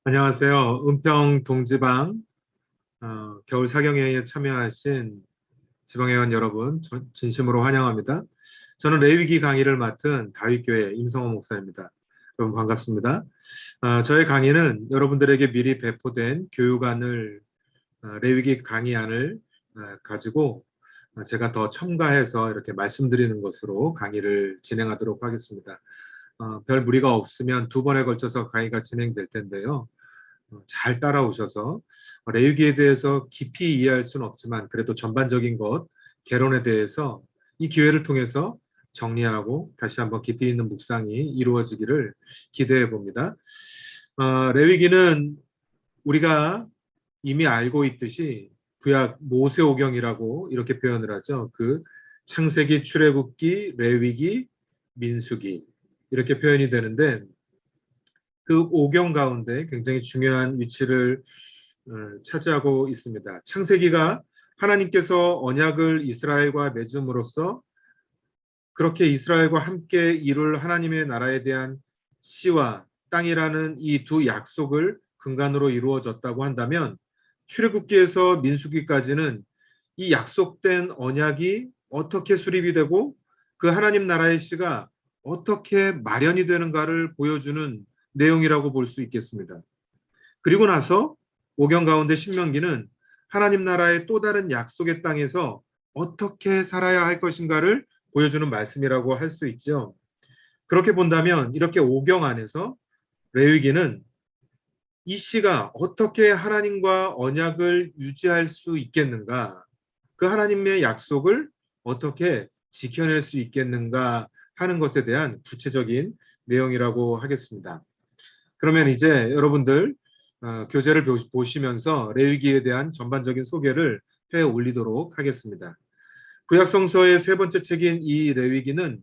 안녕하세요. 은평 동지방 겨울 사경회에 참여하신 지방회원 여러분 진심으로 환영합니다. 저는 레위기 강의를 맡은 다윗교회 임성호 목사입니다. 여러분 반갑습니다. 저의 강의는 여러분들에게 미리 배포된 교육안을 레위기 강의안을 가지고 제가 더 첨가해서 이렇게 말씀드리는 것으로 강의를 진행하도록 하겠습니다. 별 무리가 없으면 두 번에 걸쳐서 강의가 진행될 텐데요. 잘 따라오셔서 레위기에 대해서 깊이 이해할 수는 없지만 그래도 전반적인 것, 개론에 대해서 이 기회를 통해서 정리하고 다시 한번 깊이 있는 묵상이 이루어지기를 기대해 봅니다. 레위기는 우리가 이미 알고 있듯이 구약 모세오경이라고 이렇게 표현을 하죠. 그 창세기, 출애굽기, 레위기, 민수기 이렇게 표현이 되는데 그 오경 가운데 굉장히 중요한 위치를 차지하고 있습니다. 창세기가 하나님께서 언약을 이스라엘과 맺음으로써 그렇게 이스라엘과 함께 이룰 하나님의 나라에 대한 씨와 땅이라는 이 두 약속을 근간으로 이루어졌다고 한다면 출애굽기에서 민수기까지는 이 약속된 언약이 어떻게 수립이 되고 그 하나님 나라의 씨가 어떻게 마련이 되는가를 보여주는 내용이라고 볼 수 있겠습니다. 그리고 나서 오경 가운데 신명기는 하나님 나라의 또 다른 약속의 땅에서 어떻게 살아야 할 것인가를 보여주는 말씀이라고 할 수 있죠. 그렇게 본다면 이렇게 오경 안에서 레위기는 이 씨가 어떻게 하나님과 언약을 유지할 수 있겠는가, 그 하나님의 약속을 어떻게 지켜낼 수 있겠는가 하는 것에 대한 구체적인 내용이라고 하겠습니다. 그러면 이제 여러분들 교재를 보시면서 레위기에 대한 전반적인 소개를 해 올리도록 하겠습니다. 구약 성서의 세 번째 책인 이 레위기는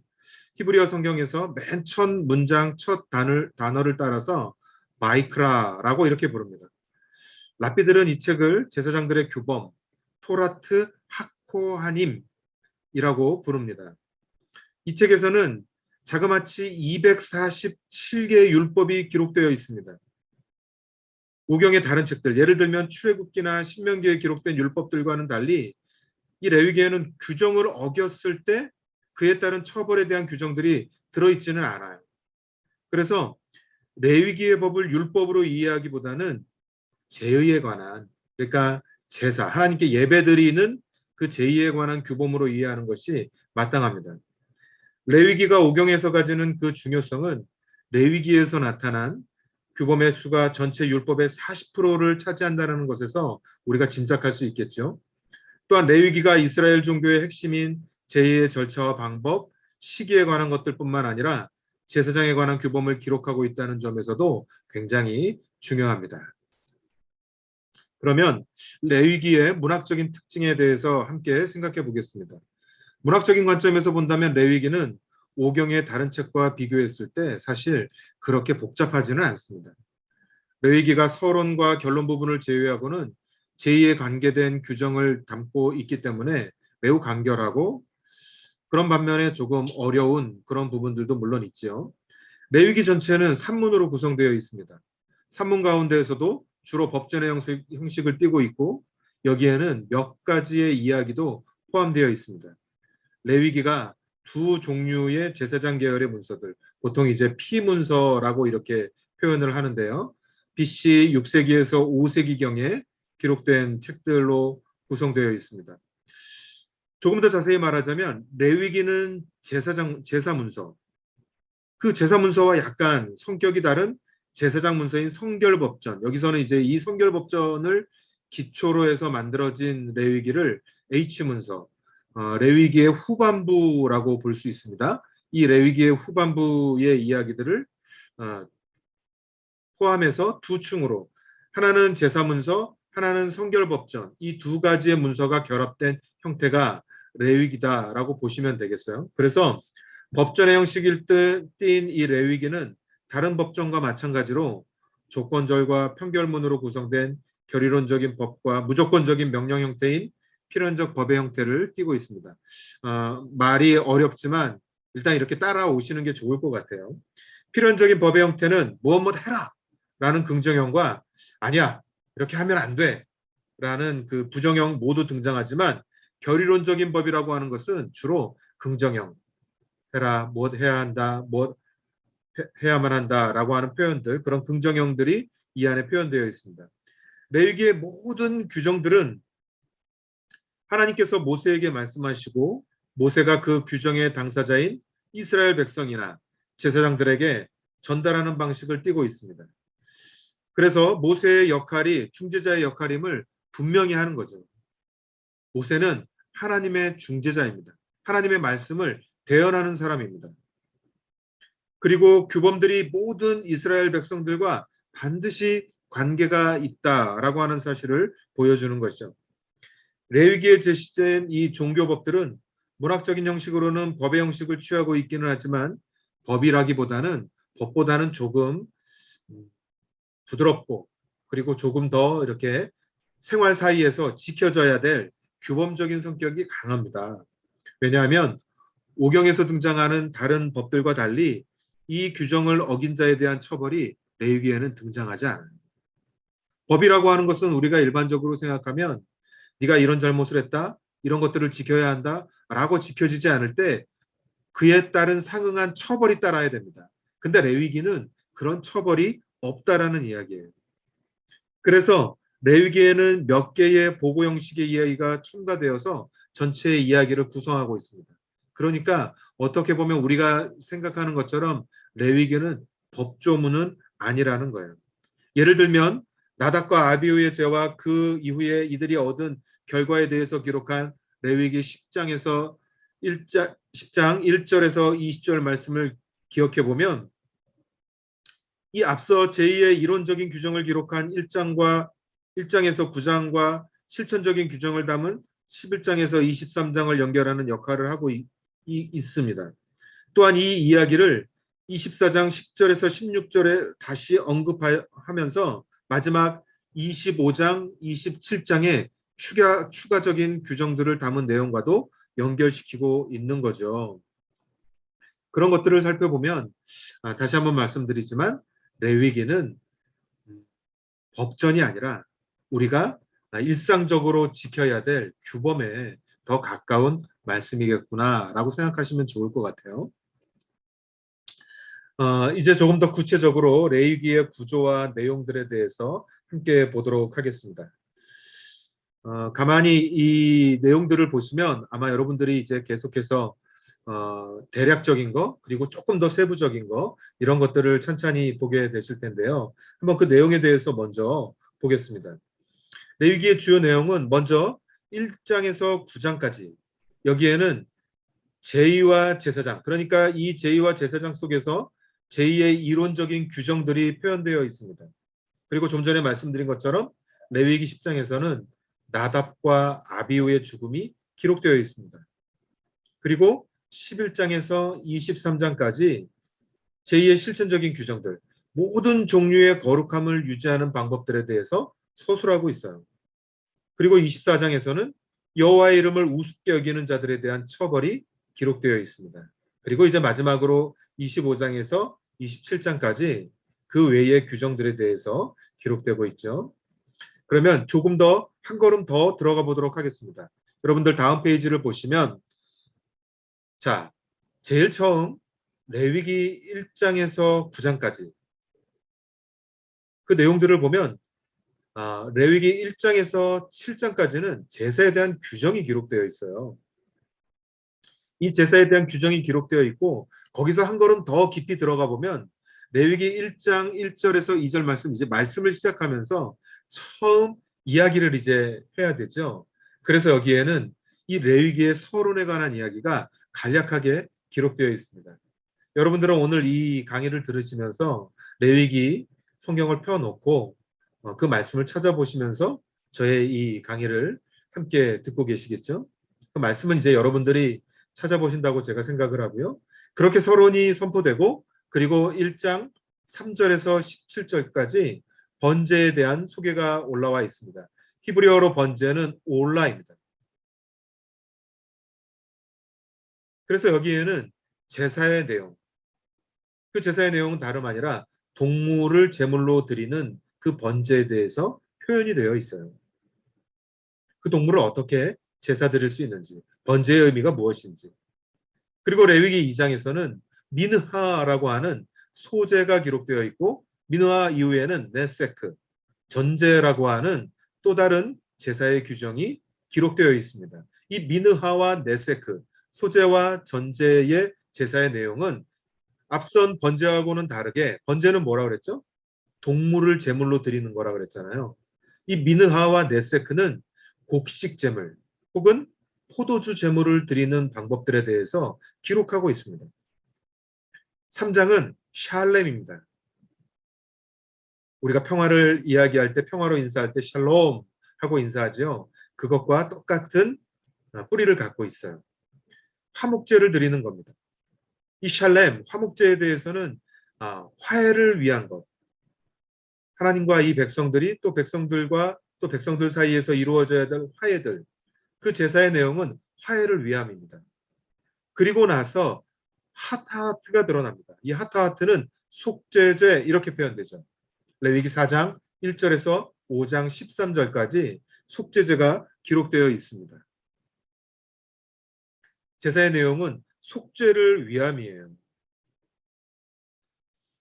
히브리어 성경에서 맨 첫 문장 첫 단어를 따라서 바이크라라고 이렇게 부릅니다. 랍비들은 이 책을 제사장들의 규범, 토라트 하코하님이라고 부릅니다. 이 책에서는 자그마치 247개의 율법이 기록되어 있습니다. 오경의 다른 책들, 예를 들면 출애굽기나 신명기에 기록된 율법들과는 달리 이 레위기에는 규정을 어겼을 때 그에 따른 처벌에 대한 규정들이 들어있지는 않아요. 그래서 레위기의 법을 율법으로 이해하기보다는 제의에 관한, 그러니까 제사, 하나님께 예배드리는 그 제의에 관한 규범으로 이해하는 것이 마땅합니다. 레위기가 오경에서 가지는 그 중요성은 레위기에서 나타난 규범의 수가 전체 율법의 40%를 차지한다는 것에서 우리가 짐작할 수 있겠죠. 또한 레위기가 이스라엘 종교의 핵심인 제의의 절차와 방법, 시기에 관한 것들뿐만 아니라 제사장에 관한 규범을 기록하고 있다는 점에서도 굉장히 중요합니다. 그러면 레위기의 문학적인 특징에 대해서 함께 생각해 보겠습니다. 문학적인 관점에서 본다면 레위기는 오경의 다른 책과 비교했을 때 사실 그렇게 복잡하지는 않습니다. 레위기가 서론과 결론 부분을 제외하고는 제2에 관계된 규정을 담고 있기 때문에 매우 간결하고 그런 반면에 조금 어려운 그런 부분들도 물론 있지요. 레위기 전체는 산문으로 구성되어 있습니다. 산문 가운데에서도 주로 법전의 형식을 띠고 있고 여기에는 몇 가지의 이야기도 포함되어 있습니다. 레위기가 두 종류의 제사장 계열의 문서들, 보통 이제 피문서라고 이렇게 표현을 하는데요. BC 6세기에서 5세기경에 기록된 책들로 구성되어 있습니다. 조금 더 자세히 말하자면 레위기는 제사 문서, 그 제사 문서와 약간 성격이 다른 제사장 문서인 성결법전, 여기서는 이제 이 성결법전을 기초로 해서 만들어진 레위기를 H문서, 레위기의 후반부라고 볼 수 있습니다. 이 레위기의 후반부의 이야기들을 포함해서 두 층으로, 하나는 제사문서, 하나는 성결법전, 이 두 가지의 문서가 결합된 형태가 레위기다라고 보시면 되겠어요. 그래서 법전의 형식을 띈 이 레위기는 다른 법전과 마찬가지로 조건절과 편결문으로 구성된 결의론적인 법과 무조건적인 명령 형태인 필연적 법의 형태를 띠고 있습니다. 말이 어렵지만 일단 이렇게 따라오시는 게 좋을 것 같아요. 필연적인 법의 형태는 무엇 해라 라는 긍정형과 아니야, 이렇게 하면 안 돼 라는 그 부정형 모두 등장하지만 결의론적인 법이라고 하는 것은 주로 긍정형, 해라, 뭐 해야 한다, 뭐 해야만 한다라고 하는 표현들, 그런 긍정형들이 이 안에 표현되어 있습니다. 레위기의 모든 규정들은 하나님께서 모세에게 말씀하시고 모세가 그 규정의 당사자인 이스라엘 백성이나 제사장들에게 전달하는 방식을 띠고 있습니다. 그래서 모세의 역할이 중재자의 역할임을 분명히 하는 거죠. 모세는 하나님의 중재자입니다. 하나님의 말씀을 대언하는 사람입니다. 그리고 규범들이 모든 이스라엘 백성들과 반드시 관계가 있다라고 하는 사실을 보여주는 것이죠. 레위기에 제시된 이 종교법들은 문학적인 형식으로는 법의 형식을 취하고 있기는 하지만 법이라기보다는 법보다는 조금 부드럽고 그리고 조금 더 이렇게 생활 사이에서 지켜져야 될 규범적인 성격이 강합니다. 왜냐하면 오경에서 등장하는 다른 법들과 달리 이 규정을 어긴 자에 대한 처벌이 레위기에는 등장하지 않아요. 법이라고 하는 것은 우리가 일반적으로 생각하면 네가 이런 잘못을 했다, 이런 것들을 지켜야 한다 라고 지켜지지 않을 때 그에 따른 상응한 처벌이 따라야 됩니다. 근데 레위기는 그런 처벌이 없다라는 이야기예요. 그래서 레위기에는 몇 개의 보고 형식의 이야기가 첨가되어서 전체의 이야기를 구성하고 있습니다. 그러니까 어떻게 보면 우리가 생각하는 것처럼 레위기는 법조문은 아니라는 거예요. 예를 들면 나답과 아비후의 죄와 그 이후에 이들이 얻은 결과에 대해서 기록한 레위기 10장에서 10장 1절에서 20절 말씀을 기억해 보면 이 앞서 제2의 이론적인 규정을 기록한 1장에서 9장과 실천적인 규정을 담은 11장에서 23장을 연결하는 역할을 하고 있습니다. 또한 이 이야기를 24장 10절에서 16절에 다시 언급하면서 마지막 25장, 27장에 추가적인 규정들을 담은 내용과도 연결시키고 있는 거죠. 그런 것들을 살펴보면 다시 한번 말씀드리지만 레위기는 법전이 아니라 우리가 일상적으로 지켜야 될 규범에 더 가까운 말씀이겠구나라고 생각하시면 좋을 것 같아요. 이제 조금 더 구체적으로 레위기의 구조와 내용들에 대해서 함께 보도록 하겠습니다. 가만히 이 내용들을 보시면 아마 여러분들이 이제 계속해서 대략적인 거 그리고 조금 더 세부적인 거 이런 것들을 찬찬히 보게 되실 텐데요. 한번 그 내용에 대해서 먼저 보겠습니다. 레위기의 주요 내용은 먼저 1장에서 9장까지 여기에는 제2와 제사장 그러니까 이 제2와 제사장 속에서 제2의 이론적인 규정들이 표현되어 있습니다. 그리고 좀 전에 말씀드린 것처럼 레위기 10장에서는 나답과 아비후의 죽음이 기록되어 있습니다. 그리고 11장에서 23장까지 제2의 실천적인 규정들, 모든 종류의 거룩함을 유지하는 방법들에 대해서 서술하고 있어요. 그리고 24장에서는 여호와의 이름을 우습게 여기는 자들에 대한 처벌이 기록되어 있습니다. 그리고 이제 마지막으로 25장에서 27장까지 그 외의 규정들에 대해서 기록되고 있죠. 그러면 조금 더 한 걸음 더 들어가 보도록 하겠습니다. 여러분들 다음 페이지를 보시면 자, 제일 처음 레위기 1장에서 9장까지 그 내용들을 보면 레위기 1장에서 7장까지는 제사에 대한 규정이 기록되어 있어요. 이 제사에 대한 규정이 기록되어 있고 거기서 한 걸음 더 깊이 들어가 보면 레위기 1장 1절에서 2절 말씀 이제 말씀을 시작하면서 처음 이야기를 이제 해야 되죠. 그래서 여기에는 이 레위기의 서론에 관한 이야기가 간략하게 기록되어 있습니다. 여러분들은 오늘 이 강의를 들으시면서 레위기 성경을 펴놓고 그 말씀을 찾아보시면서 저의 이 강의를 함께 듣고 계시겠죠? 그 말씀은 이제 여러분들이 찾아보신다고 제가 생각을 하고요. 그렇게 서론이 선포되고 그리고 1장 3절에서 17절까지 번제에 대한 소개가 올라와 있습니다. 히브리어로 번제는 올라입니다. 그래서 여기에는 제사의 내용, 그 제사의 내용은 다름 아니라 동물을 제물로 드리는 그 번제에 대해서 표현이 되어 있어요. 그 동물을 어떻게 제사 드릴 수 있는지, 번제의 의미가 무엇인지. 그리고 레위기 2장에서는 민하라고 하는 소제가 기록되어 있고, 민하 이후에는 네세크, 전제라고 하는 또 다른 제사의 규정이 기록되어 있습니다. 이 민하와 네세크, 소제와 전제의 제사의 내용은 앞선 번제하고는 다르게, 번제는 뭐라 그랬죠? 동물을 제물로 드리는 거라 그랬잖아요. 이 미느하와 네세크는 곡식 제물 혹은 포도주 제물을 드리는 방법들에 대해서 기록하고 있습니다. 3장은 샬렘입니다. 우리가 평화를 이야기할 때, 평화로 인사할 때 샬롬 하고 인사하죠. 그것과 똑같은 뿌리를 갖고 있어요. 화목제를 드리는 겁니다. 이 샬렘, 화목제에 대해서는 화해를 위한 것, 하나님과 이 백성들이 또 백성들과 또 백성들 사이에서 이루어져야 될 화해들, 그 제사의 내용은 화해를 위함입니다. 그리고 나서 하타하트가 드러납니다. 이 하타하트는 속죄제 이렇게 표현되죠. 레위기 4장 1절에서 5장 13절까지 속죄제가 기록되어 있습니다. 제사의 내용은 속죄를 위함이에요.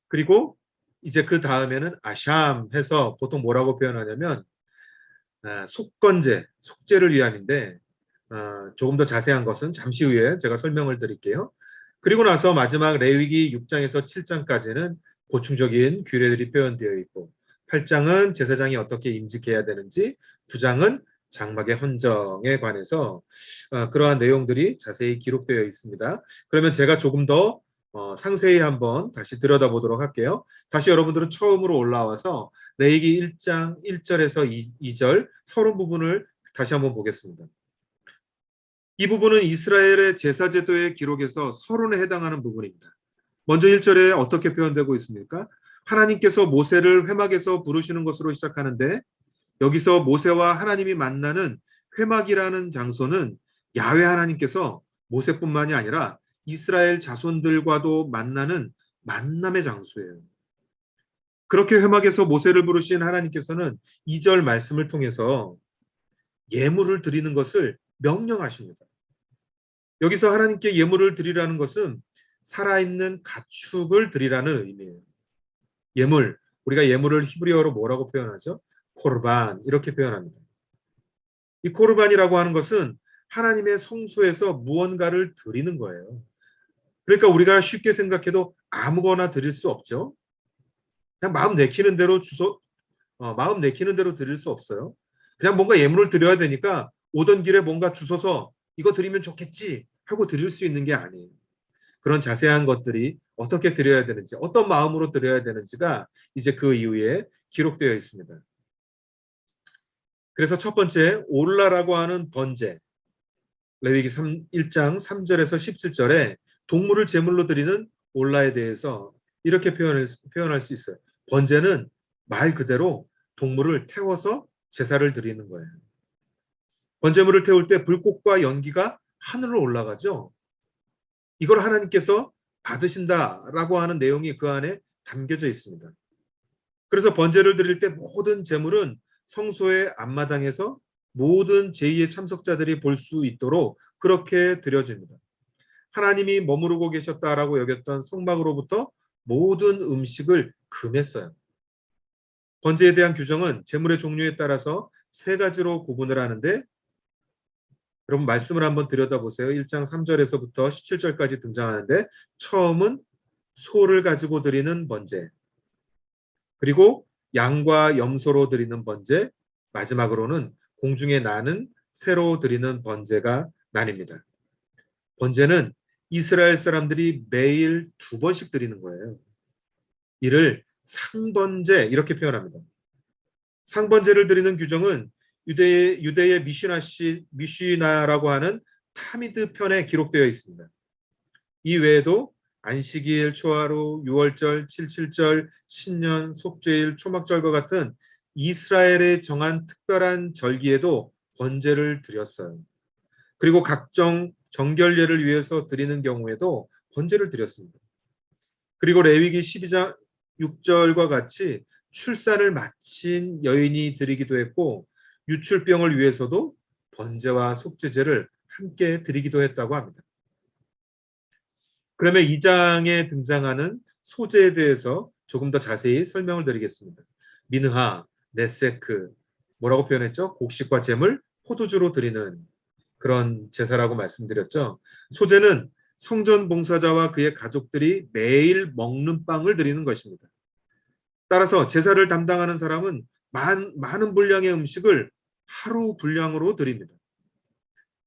그리고 이제 그 다음에는 아샴 해서 보통 뭐라고 표현하냐면 속건제, 속죄를 위함인데 조금 더 자세한 것은 잠시 후에 제가 설명을 드릴게요. 그리고 나서 마지막 레위기 6장에서 7장까지는 보충적인 규례들이 표현되어 있고 8장은 제사장이 어떻게 임직해야 되는지 9장은 장막의 헌정에 관해서 그러한 내용들이 자세히 기록되어 있습니다. 그러면 제가 조금 더 상세히 한번 다시 들여다보도록 할게요. 다시 여러분들은 처음으로 올라와서 레위기 1장 1절에서 2절 서론 부분을 다시 한번 보겠습니다. 이 부분은 이스라엘의 제사제도의 기록에서 서론에 해당하는 부분입니다. 먼저 1절에 어떻게 표현되고 있습니까? 하나님께서 모세를 회막에서 부르시는 것으로 시작하는데 여기서 모세와 하나님이 만나는 회막이라는 장소는 야훼 하나님께서 모세뿐만이 아니라 이스라엘 자손들과도 만나는 만남의 장소예요. 그렇게 회막에서 모세를 부르신 하나님께서는 2절 말씀을 통해서 예물을 드리는 것을 명령하십니다. 여기서 하나님께 예물을 드리라는 것은 살아있는 가축을 드리라는 의미예요. 예물, 우리가 예물을 히브리어로 뭐라고 표현하죠? 코르반 이렇게 표현합니다. 이 코르반이라고 하는 것은 하나님의 성소에서 무언가를 드리는 거예요. 그러니까 우리가 쉽게 생각해도 아무거나 드릴 수 없죠. 그냥 마음 내키는 대로 마음 내키는 대로 드릴 수 없어요. 그냥 뭔가 예물을 드려야 되니까 오던 길에 뭔가 주워서 이거 드리면 좋겠지 하고 드릴 수 있는 게 아니에요. 그런 자세한 것들이 어떻게 드려야 되는지, 어떤 마음으로 드려야 되는지가 이제 그 이후에 기록되어 있습니다. 그래서 첫 번째 올라라고 하는 번제, 레위기 1장 3절에서 17절에 동물을 제물로 드리는 올라에 대해서 이렇게 표현할 수 있어요. 번제는 말 그대로 동물을 태워서 제사를 드리는 거예요. 번제물을 태울 때 불꽃과 연기가 하늘로 올라가죠. 이걸 하나님께서 받으신다라고 하는 내용이 그 안에 담겨져 있습니다. 그래서 번제를 드릴 때 모든 제물은 성소의 앞마당에서 모든 제2의 참석자들이 볼 수 있도록 그렇게 드려집니다. 하나님이 머무르고 계셨다라고 여겼던 성막으로부터 모든 음식을 금했어요. 번제에 대한 규정은 제물의 종류에 따라서 세 가지로 구분을 하는데 여러분 말씀을 한번 들여다보세요. 1장 3절에서부터 17절까지 등장하는데 처음은 소를 가지고 드리는 번제, 그리고 양과 염소로 드리는 번제, 마지막으로는 공중에 나는 새로 드리는 번제가 나뉩니다. 번제는 이스라엘 사람들이 매일 2번씩 드리는 거예요. 이를 상번제 이렇게 표현합니다. 상번제를 드리는 규정은 유대의 미시나라고 하는 타미드 편에 기록되어 있습니다. 이 외에도 안식일, 초하루, 유월절, 칠칠절, 신년, 속죄일, 초막절과 같은 이스라엘에 정한 특별한 절기에도 번제를 드렸어요. 그리고 각종 정결례를 위해서 드리는 경우에도 번제를 드렸습니다. 그리고 레위기 6절과 같이 출산을 마친 여인이 드리기도 했고 유출병을 위해서도 번제와 속죄제를 함께 드리기도 했다고 합니다. 그러면 이 장에 등장하는 소제에 대해서 조금 더 자세히 설명을 드리겠습니다. 민하, 네세크, 뭐라고 표현했죠? 곡식과 잼을 포도주로 드리는 그런 제사라고 말씀드렸죠. 소제는 성전 봉사자와 그의 가족들이 매일 먹는 빵을 드리는 것입니다. 따라서 제사를 담당하는 사람은 많은 분량의 음식을 하루 분량으로 드립니다.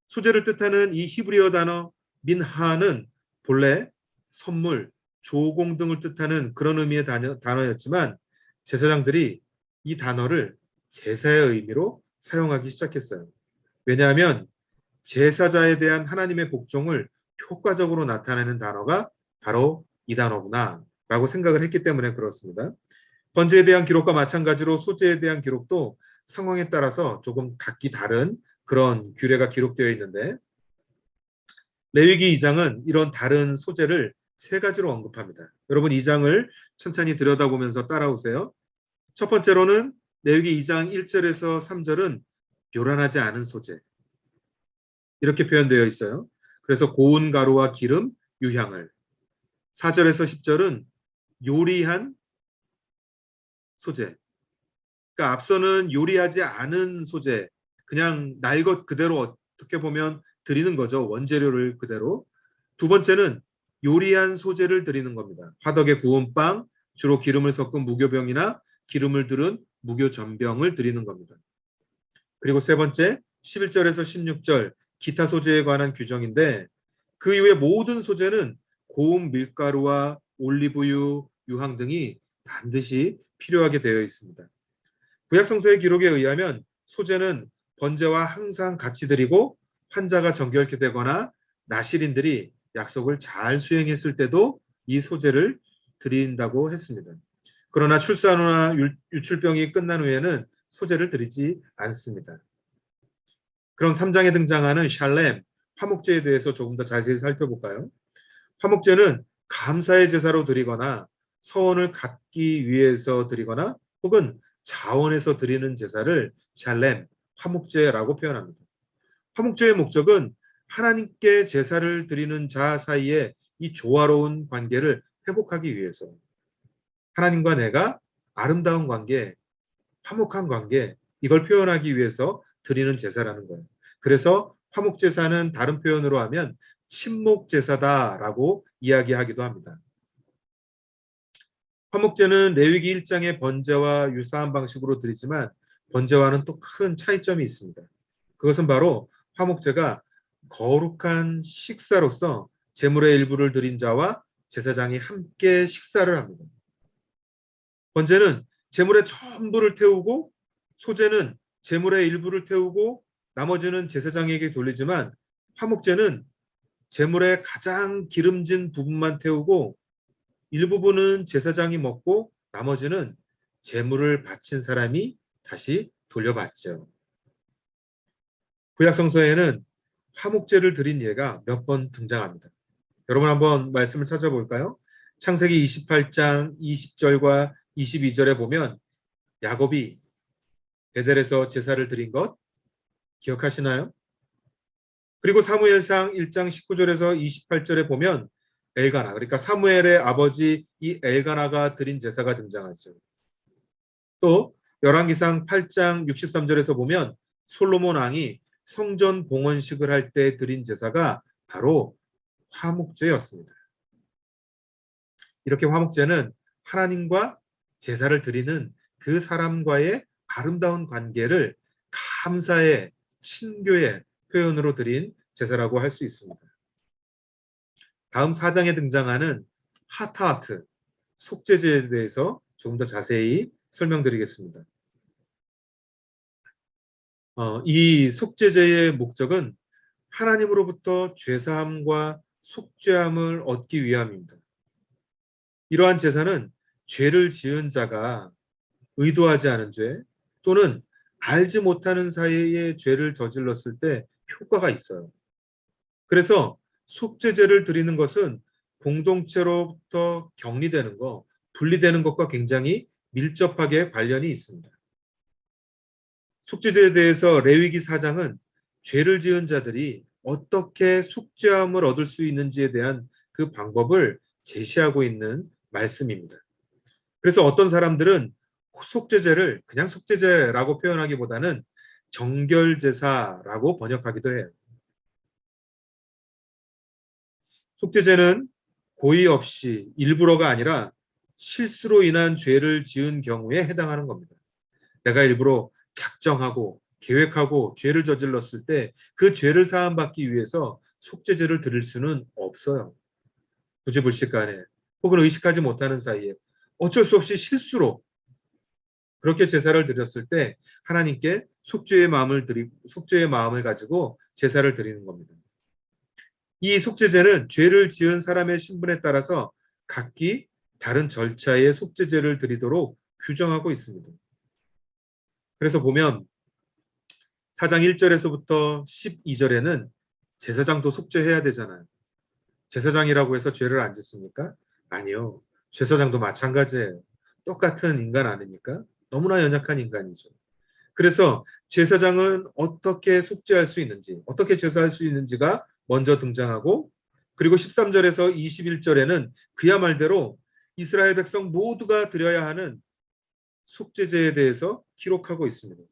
소제를 뜻하는 이 히브리어 단어 민하는 본래 선물, 조공 등을 뜻하는 그런 의미의 단어였지만 제사장들이 이 단어를 제사의 의미로 사용하기 시작했어요. 왜냐하면 제사자에 대한 하나님의 복종을 효과적으로 나타내는 단어가 바로 이 단어구나 라고 생각을 했기 때문에 그렇습니다. 번제에 대한 기록과 마찬가지로 소제에 대한 기록도 상황에 따라서 조금 각기 다른 그런 규례가 기록되어 있는데 레위기 2장은 이런 다른 소제를 세 가지로 언급합니다. 여러분 2장을 천천히 들여다보면서 따라오세요. 첫 번째로는 레위기 2장 1절에서 3절은 요란하지 않은 소제 이렇게 표현되어 있어요. 그래서 고운 가루와 기름, 유향을 4절에서 10절은 요리한 소제 그러니까 앞서는 요리하지 않은 소재, 그냥 날 것 그대로 어떻게 보면 드리는 거죠. 원재료를 그대로. 두 번째는 요리한 소재를 드리는 겁니다. 화덕에 구운 빵, 주로 기름을 섞은 무교병이나 기름을 두른 무교전병을 드리는 겁니다. 그리고 세 번째, 11절에서 16절 기타 소재에 관한 규정인데 그 이후에 모든 소재는 고운 밀가루와 올리브유, 유황 등이 반드시 필요하게 되어 있습니다. 구약성서의 기록에 의하면 소제는 번제와 항상 같이 드리고 환자가 정결케 되거나 나실인들이 약속을 잘 수행했을 때도 이 소제를 드린다고 했습니다. 그러나 출산 후나 유출병이 끝난 후에는 소제를 드리지 않습니다. 그럼 3장에 등장하는 샬렘, 화목제에 대해서 조금 더 자세히 살펴볼까요? 화목제는 감사의 제사로 드리거나 서원을 갚기 위해서 드리거나 혹은 자원해서 드리는 제사를 샬렘, 화목제라고 표현합니다. 화목제의 목적은 하나님께 제사를 드리는 자 사이에 이 조화로운 관계를 회복하기 위해서 하나님과 내가 아름다운 관계, 화목한 관계 이걸 표현하기 위해서 드리는 제사라는 거예요. 그래서 화목제사는 다른 표현으로 하면 친목제사다라고 이야기하기도 합니다. 화목제는 레위기 1장의 번제와 유사한 방식으로 드리지만 번제와는 또 큰 차이점이 있습니다. 그것은 바로 화목제가 거룩한 식사로서 제물의 일부를 드린 자와 제사장이 함께 식사를 합니다. 번제는 제물의 전부를 태우고 소제는 제물의 일부를 태우고 나머지는 제사장에게 돌리지만 화목제는 제물의 가장 기름진 부분만 태우고 일부분은 제사장이 먹고 나머지는 제물을 바친 사람이 다시 돌려받죠. 구약성서에는 화목제를 드린 예가 몇 번 등장합니다. 여러분 한번 말씀을 찾아볼까요? 창세기 28장 20절과 22절에 보면 야곱이 베델에서 제사를 드린 것 기억하시나요? 그리고 사무엘상 1장 19절에서 28절에 보면 엘가나, 그러니까 사무엘의 아버지 이 엘가나가 드린 제사가 등장하죠. 또 열왕기상 8장 63절에서 보면 솔로몬 왕이 성전 봉헌식을 할 때 드린 제사가 바로 화목제였습니다. 이렇게 화목제는 하나님과 제사를 드리는 그 사람과의 아름다운 관계를 감사의 친교의 표현으로 드린 제사라고 할 수 있습니다. 다음 4장에 등장하는 하타하트, 속죄제에 대해서 조금 더 자세히 설명드리겠습니다. 이 속죄제의 목적은 하나님으로부터 죄사함과 속죄함을 얻기 위함입니다. 이러한 제사는 죄를 지은 자가 의도하지 않은 죄 또는 알지 못하는 사이에 죄를 저질렀을 때 효과가 있어요. 그래서 속죄제를 드리는 것은 공동체로부터 격리되는 거, 분리되는 것과 굉장히 밀접하게 관련이 있습니다. 속죄제에 대해서 레위기 4장은 죄를 지은 자들이 어떻게 속죄함을 얻을 수 있는지에 대한 그 방법을 제시하고 있는 말씀입니다. 그래서 어떤 사람들은 속죄제를 그냥 속죄제라고 표현하기보다는 정결제사라고 번역하기도 해요. 속죄제는 고의 없이 일부러가 아니라 실수로 인한 죄를 지은 경우에 해당하는 겁니다. 내가 일부러 작정하고 계획하고 죄를 저질렀을 때 그 죄를 사함받기 위해서 속죄제를 드릴 수는 없어요. 부지불식간에 혹은 의식하지 못하는 사이에 어쩔 수 없이 실수로 그렇게 제사를 드렸을 때 하나님께 속죄의 마음을 가지고 제사를 드리는 겁니다. 이 속죄제는 죄를 지은 사람의 신분에 따라서 각기 다른 절차의 속죄제를 드리도록 규정하고 있습니다. 그래서 보면 4장 1절에서부터 12절에는 제사장도 속죄해야 되잖아요. 제사장이라고 해서 죄를 안 짓습니까? 아니요. 제사장도 마찬가지예요. 똑같은 인간 아닙니까? 너무나 연약한 인간이죠. 그래서 제사장은 어떻게 속죄할 수 있는지, 어떻게 제사할 수 있는지가 먼저 등장하고, 그리고 13절에서 21절에는 그야말로 이스라엘 백성 모두가 드려야 하는 속죄제에 대해서 기록하고 있습니다.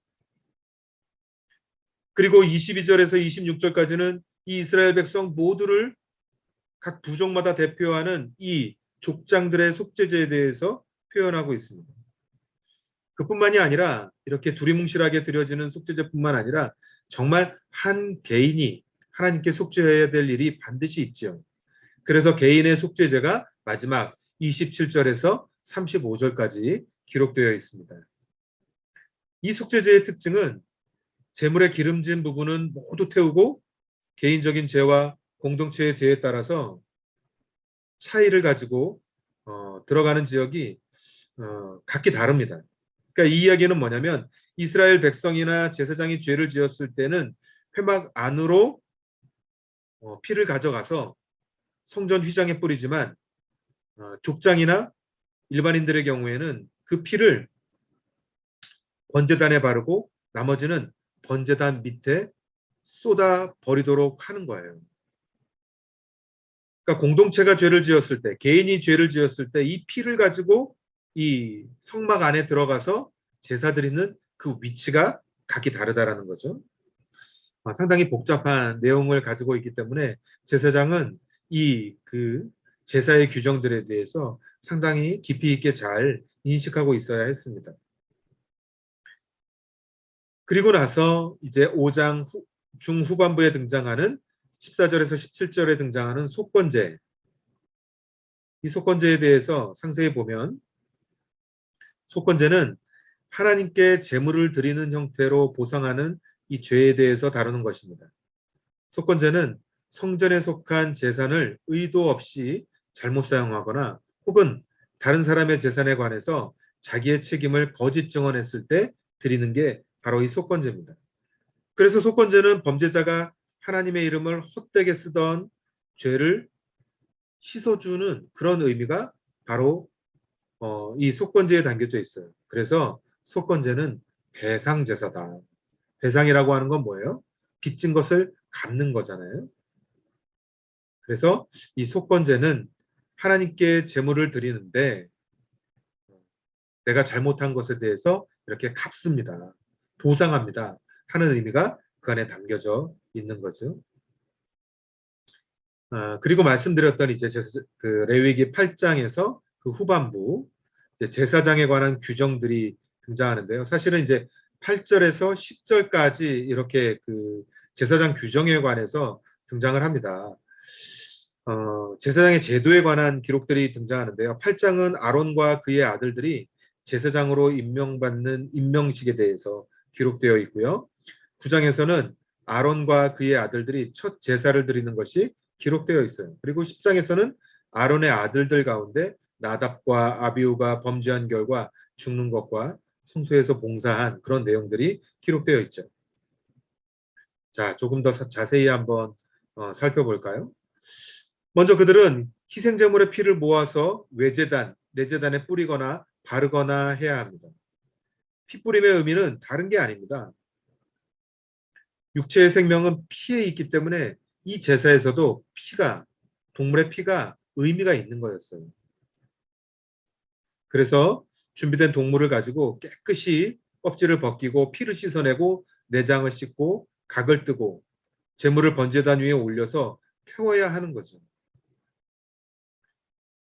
그리고 22절에서 26절까지는 이 이스라엘 백성 모두를 각 부족마다 대표하는 이 족장들의 속죄제에 대해서 표현하고 있습니다. 그뿐만이 아니라 이렇게 두리뭉실하게 드려지는 속죄제뿐만 아니라 정말 한 개인이 하나님께 속죄해야 될 일이 반드시 있지요. 그래서 개인의 속죄제가 마지막 27절에서 35절까지 기록되어 있습니다. 이 속죄제의 특징은 제물의 기름진 부분은 모두 태우고 개인적인 죄와 공동체의 죄에 따라서 차이를 가지고 들어가는 지역이 각기 다릅니다. 그러니까 이 이야기는 뭐냐면 이스라엘 백성이나 제사장이 죄를 지었을 때는 회막 안으로 피를 가져가서 성전 휘장에 뿌리지만 족장이나 일반인들의 경우에는 그 피를 번제단에 바르고 나머지는 번제단 밑에 쏟아 버리도록 하는 거예요. 그러니까 공동체가 죄를 지었을 때, 개인이 죄를 지었을 때 이 피를 가지고 이 성막 안에 들어가서 제사 드리는 그 위치가 각기 다르다라는 거죠. 상당히 복잡한 내용을 가지고 있기 때문에 제사장은 이 그 제사의 규정들에 대해서 상당히 깊이 있게 잘 인식하고 있어야 했습니다. 그리고 나서 이제 5장 중후반부에 등장하는 14절에서 17절에 등장하는 속건제. 이 속건제에 대해서 상세히 보면 속건제는 하나님께 제물을 드리는 형태로 보상하는 이 죄에 대해서 다루는 것입니다. 속건제는 성전에 속한 재산을 의도 없이 잘못 사용하거나 혹은 다른 사람의 재산에 관해서 자기의 책임을 거짓 증언했을 때 드리는 게 바로 이 속건제입니다. 그래서 속건제는 범죄자가 하나님의 이름을 헛되게 쓰던 죄를 씻어주는 그런 의미가 바로 이 속건제에 담겨져 있어요. 그래서 속건제는 배상제사다. 배상이라고 하는 건 뭐예요? 빚진 것을 갚는 거잖아요. 그래서 이 속건제는 하나님께 제물을 드리는데 내가 잘못한 것에 대해서 이렇게 갚습니다. 보상합니다. 하는 의미가 그 안에 담겨져 있는 거죠. 그리고 말씀드렸던 이제 그 레위기 8장에서 그 후반부 이제 제사장에 관한 규정들이 등장하는데요. 사실은 이제 8절에서 10절까지 이렇게 그 제사장 규정에 관해서 등장을 합니다. 제사장의 제도에 관한 기록들이 등장하는데요. 8장은 아론과 그의 아들들이 제사장으로 임명받는 임명식에 대해서 기록되어 있고요. 9장에서는 아론과 그의 아들들이 첫 제사를 드리는 것이 기록되어 있어요. 그리고 10장에서는 아론의 아들들 가운데 나답과 아비후가 범죄한 결과 죽는 것과 성소에서 봉사한 그런 내용들이 기록되어 있죠. 자, 조금 더 자세히 한번 살펴볼까요? 먼저 그들은 희생제물의 피를 모아서 외제단, 내 제단에 뿌리거나 바르거나 해야 합니다. 피 뿌림의 의미는 다른 게 아닙니다. 육체의 생명은 피에 있기 때문에 이 제사에서도 동물의 피가 의미가 있는 거였어요. 그래서 준비된 동물을 가지고 깨끗이 껍질을 벗기고 피를 씻어내고 내장을 씻고 각을 뜨고 제물을 번제단 위에 올려서 태워야 하는 거죠.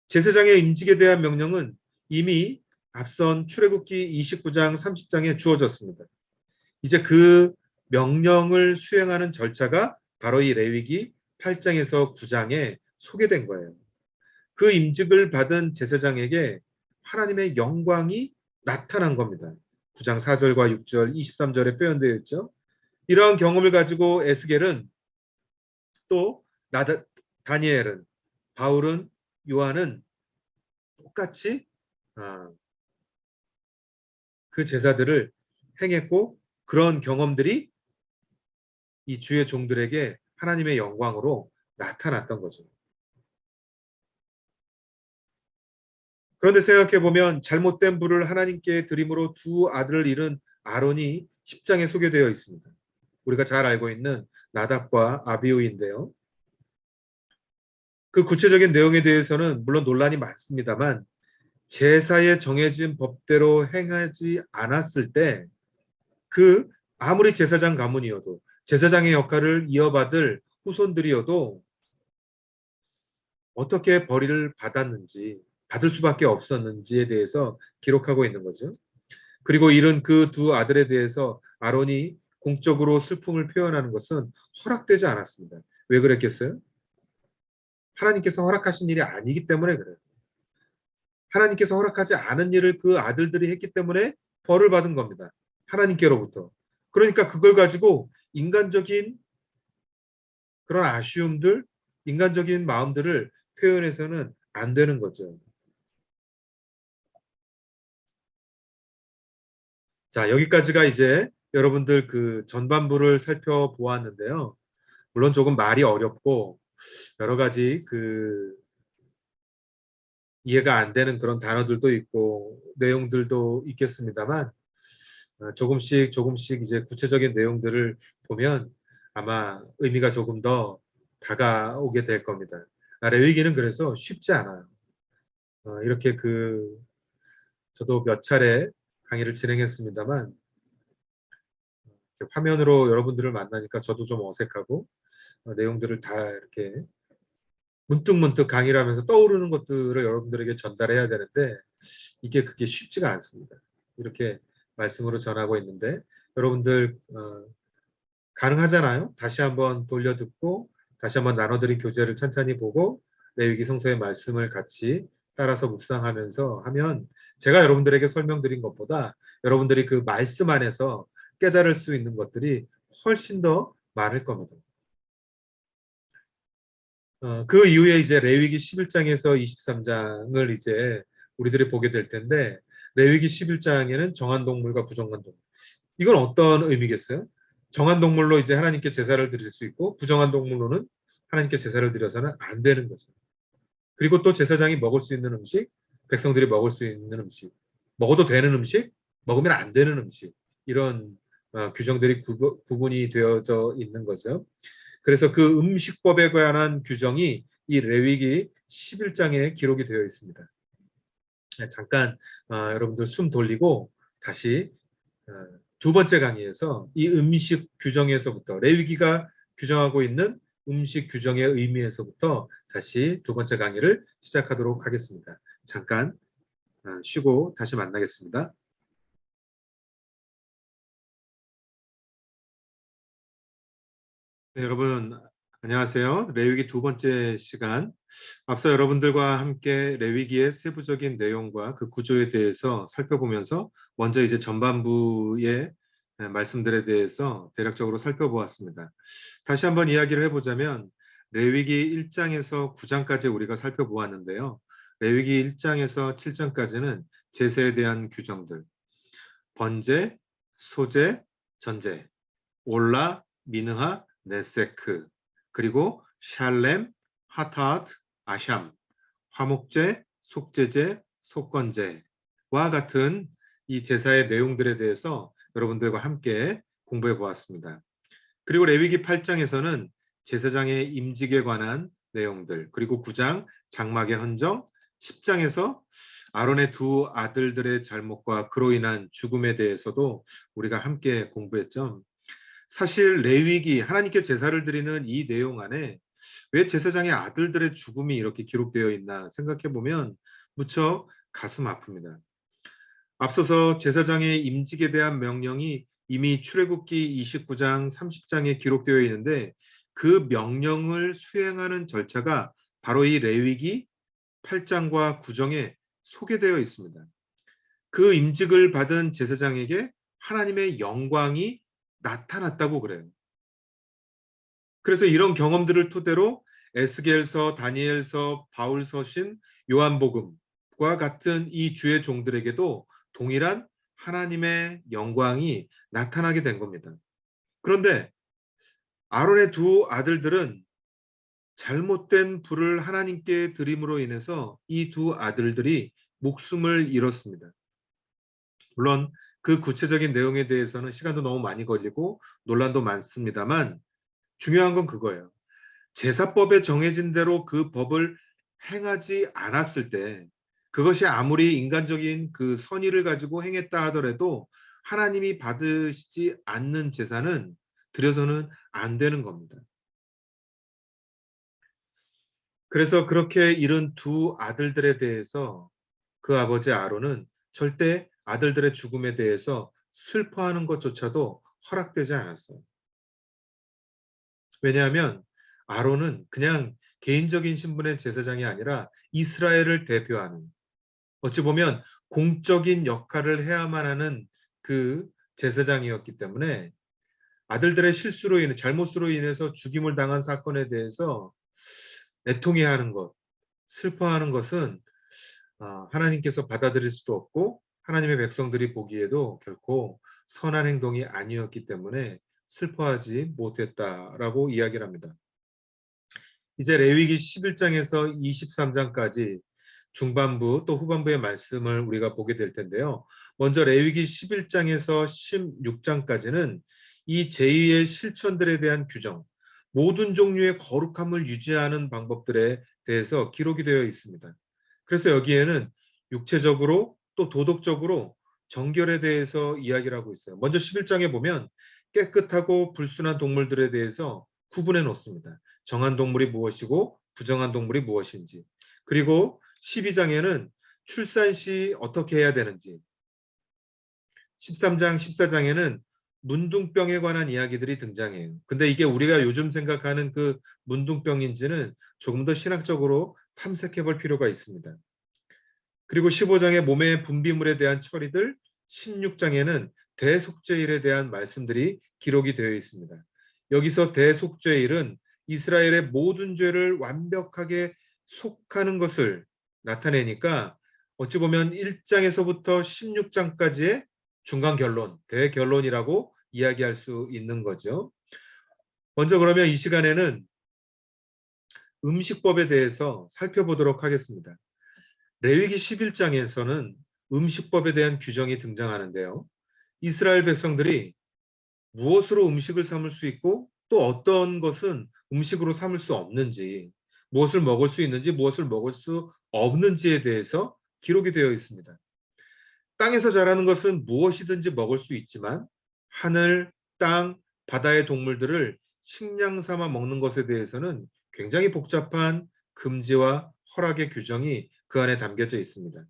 제사장의 임직에 대한 명령은 이미 앞선 출애굽기 29장 30장에 주어졌습니다. 이제 그 명령을 수행하는 절차가 바로 이 레위기 8장에서 9장에 소개된 거예요. 그 임직을 받은 제사장에게 하나님의 영광이 나타난 겁니다. 9장 4절과 6절, 23절에 표현되어 있죠. 이러한 경험을 가지고 에스겔은 또 다니엘은, 바울은, 요한은 똑같이 그 제사들을 행했고 그런 경험들이 이 주의 종들에게 하나님의 영광으로 나타났던 거죠. 그런데 생각해 보면 잘못된 불을 하나님께 드림으로 두 아들을 잃은 아론이 10장에 소개되어 있습니다. 우리가 잘 알고 있는 나답과 아비후인데요. 그 구체적인 내용에 대해서는 물론 논란이 많습니다만 제사에 정해진 법대로 행하지 않았을 때 그 아무리 제사장 가문이어도 제사장의 역할을 이어받을 후손들이어도 어떻게 벌이를 받을 수밖에 없었는지에 대해서 기록하고 있는 거죠. 그리고 잃은 그 두 아들에 대해서 아론이 공적으로 슬픔을 표현하는 것은 허락되지 않았습니다. 왜 그랬겠어요? 하나님께서 허락하신 일이 아니기 때문에 그래요. 하나님께서 허락하지 않은 일을 그 아들들이 했기 때문에 벌을 받은 겁니다. 하나님께로부터. 그러니까 그걸 가지고 인간적인 그런 아쉬움들, 인간적인 마음들을 표현해서는 안 되는 거죠. 자, 여기까지가 이제 여러분들 그 전반부를 살펴보았는데요. 물론 조금 말이 어렵고 여러 가지 그 이해가 안 되는 그런 단어들도 있고 내용들도 있겠습니다만 조금씩 이제 구체적인 내용들을 보면 아마 의미가 조금 더 다가오게 될 겁니다. 레위기는 그래서 쉽지 않아요. 이렇게 저도 몇 차례 강의를 진행했습니다만 화면으로 여러분들을 만나니까 저도 좀 어색하고 내용들을 다 이렇게 문득문득 강의를 하면서 떠오르는 것들을 여러분들에게 전달해야 되는데 그게 쉽지가 않습니다. 이렇게 말씀으로 전하고 있는데 여러분들 가능하잖아요. 다시 한번 돌려 듣고 다시 한번 나눠드린 교재를 찬찬히 보고 레위기 성서의 말씀을 같이 따라서 묵상하면서 하면 제가 여러분들에게 설명드린 것보다 여러분들이 그 말씀 안에서 깨달을 수 있는 것들이 훨씬 더 많을 겁니다. 그 이후에 이제 레위기 11장에서 23장을 이제 우리들이 보게 될 텐데 레위기 11장에는 정한 동물과 부정한 동물. 이건 어떤 의미겠어요? 정한 동물로 이제 하나님께 제사를 드릴 수 있고 부정한 동물로는 하나님께 제사를 드려서는 안 되는 거죠. 그리고 또 제사장이 먹을 수 있는 음식, 백성들이 먹을 수 있는 음식, 먹어도 되는 음식, 먹으면 안 되는 음식 이런 규정들이 구분이 되어져 있는 거죠. 그래서 그 음식법에 관한 규정이 이 레위기 11장에 기록이 되어 있습니다. 잠깐 여러분들 숨 돌리고 다시 어, 두 번째 강의에서 이 음식 규정에서부터 레위기가 규정하고 있는 음식 규정의 의미에서부터 다시 두 번째 강의를 시작하도록 하겠습니다. 잠깐 쉬고 다시 만나겠습니다. 네, 여러분 안녕하세요. 레위기 두 번째 시간. 앞서 여러분들과 함께 레위기의 세부적인 내용과 그 구조에 대해서 살펴보면서 먼저 이제 전반부의 말씀들에 대해서 대략적으로 살펴보았습니다. 다시 한번 이야기를 해보자면 레위기 1장에서 9장까지 우리가 살펴보았는데요. 레위기 1장에서 7장까지는 제사에 대한 규정들, 번제, 소제, 전제, 올라, 미느하, 네세크, 그리고 샬렘, 하타트, 아샴, 화목제, 속제제, 속건제와 같은 이 제사의 내용들에 대해서 여러분들과 함께 공부해 보았습니다. 그리고 레위기 8장에서는 제사장의 임직에 관한 내용들, 그리고 9장 장막의 헌정, 10장에서 아론의 두 아들들의 잘못과 그로 인한 죽음에 대해서도 우리가 함께 공부했죠. 사실 레위기, 하나님께 제사를 드리는 이 내용 안에 왜 제사장의 아들들의 죽음이 이렇게 기록되어 있나 생각해 보면 무척 가슴 아픕니다. 앞서서 제사장의 임직에 대한 명령이 이미 출애굽기 29장, 30장에 기록되어 있는데 그 명령을 수행하는 절차가 바로 이 레위기 8장과 9장에 소개되어 있습니다. 그 임직을 받은 제사장에게 하나님의 영광이 나타났다고 그래요. 그래서 이런 경험들을 토대로 에스겔서, 다니엘서, 바울서신, 요한복음과 같은 이 주의 종들에게도 동일한 하나님의 영광이 나타나게 된 겁니다. 그런데 아론의 두 아들들은 잘못된 불을 하나님께 드림으로 인해서 이 두 아들들이 목숨을 잃었습니다. 물론 그 구체적인 내용에 대해서는 시간도 너무 많이 걸리고 논란도 많습니다만 중요한 건 그거예요. 제사법에 정해진 대로 그 법을 행하지 않았을 때 그것이 아무리 인간적인 그 선의를 가지고 행했다 하더라도 하나님이 받으시지 않는 제사는 드려서는 안 되는 겁니다. 그래서 그렇게 잃은 두 아들들에 대해서 그 아버지 아론은 절대 아들들의 죽음에 대해서 슬퍼하는 것조차도 허락되지 않았어요. 왜냐하면 아론은 그냥 개인적인 신분의 제사장이 아니라 이스라엘을 대표하는, 어찌 보면 공적인 역할을 해야만 하는 그 제사장이었기 때문에 아들들의 실수로 인해 잘못으로 인해서 죽임을 당한 사건에 대해서 애통해하는 것, 슬퍼하는 것은 하나님께서 받아들일 수도 없고 하나님의 백성들이 보기에도 결코 선한 행동이 아니었기 때문에 슬퍼하지 못했다라고 이야기를 합니다. 이제 레위기 11장에서 23장까지 중반부 또 후반부의 말씀을 우리가 보게 될 텐데요. 먼저 레위기 11장에서 16장까지는 이 제의의 실천들에 대한 규정, 모든 종류의 거룩함을 유지하는 방법들에 대해서 기록이 되어 있습니다. 그래서 여기에는 육체적으로 또 도덕적으로 정결에 대해서 이야기를 하고 있어요. 먼저 11장에 보면 깨끗하고 불순한 동물들에 대해서 구분해 놓습니다. 정한 동물이 무엇이고 부정한 동물이 무엇인지. 그리고 12장에는 출산 시 어떻게 해야 되는지, 13장, 14장에는 문둥병에 관한 이야기들이 등장해요. 근데 이게 우리가 요즘 생각하는 그 문둥병인지는 조금 더 신학적으로 탐색해 볼 필요가 있습니다. 그리고 15장의 몸의 분비물에 대한 처리들, 16장에는 대속죄일에 대한 말씀들이 기록이 되어 있습니다. 여기서 대속죄일은 이스라엘의 모든 죄를 완벽하게 속하는 것을 나타내니까 어찌 보면 1장에서부터 16장까지의 중간 결론, 대결론이라고 이야기할 수 있는 거죠. 먼저 그러면 이 시간에는 음식법에 대해서 살펴보도록 하겠습니다. 레위기 11장에서는 음식법에 대한 규정이 등장하는데요. 이스라엘 백성들이 무엇으로 음식을 삼을 수 있고 또 어떤 것은 음식으로 삼을 수 없는지, 무엇을 먹을 수 있는지 무엇을 먹을 수 없는지에 대해서 기록이 되어 있습니다. 땅에서 자라는 것은 무엇이든지 먹을 수 있지만 하늘, 땅, 바다의 동물들을 식량 삼아 먹는 것에 대해서는 굉장히 복잡한 금지와 허락의 규정이 그 안에 담겨져 있습니다.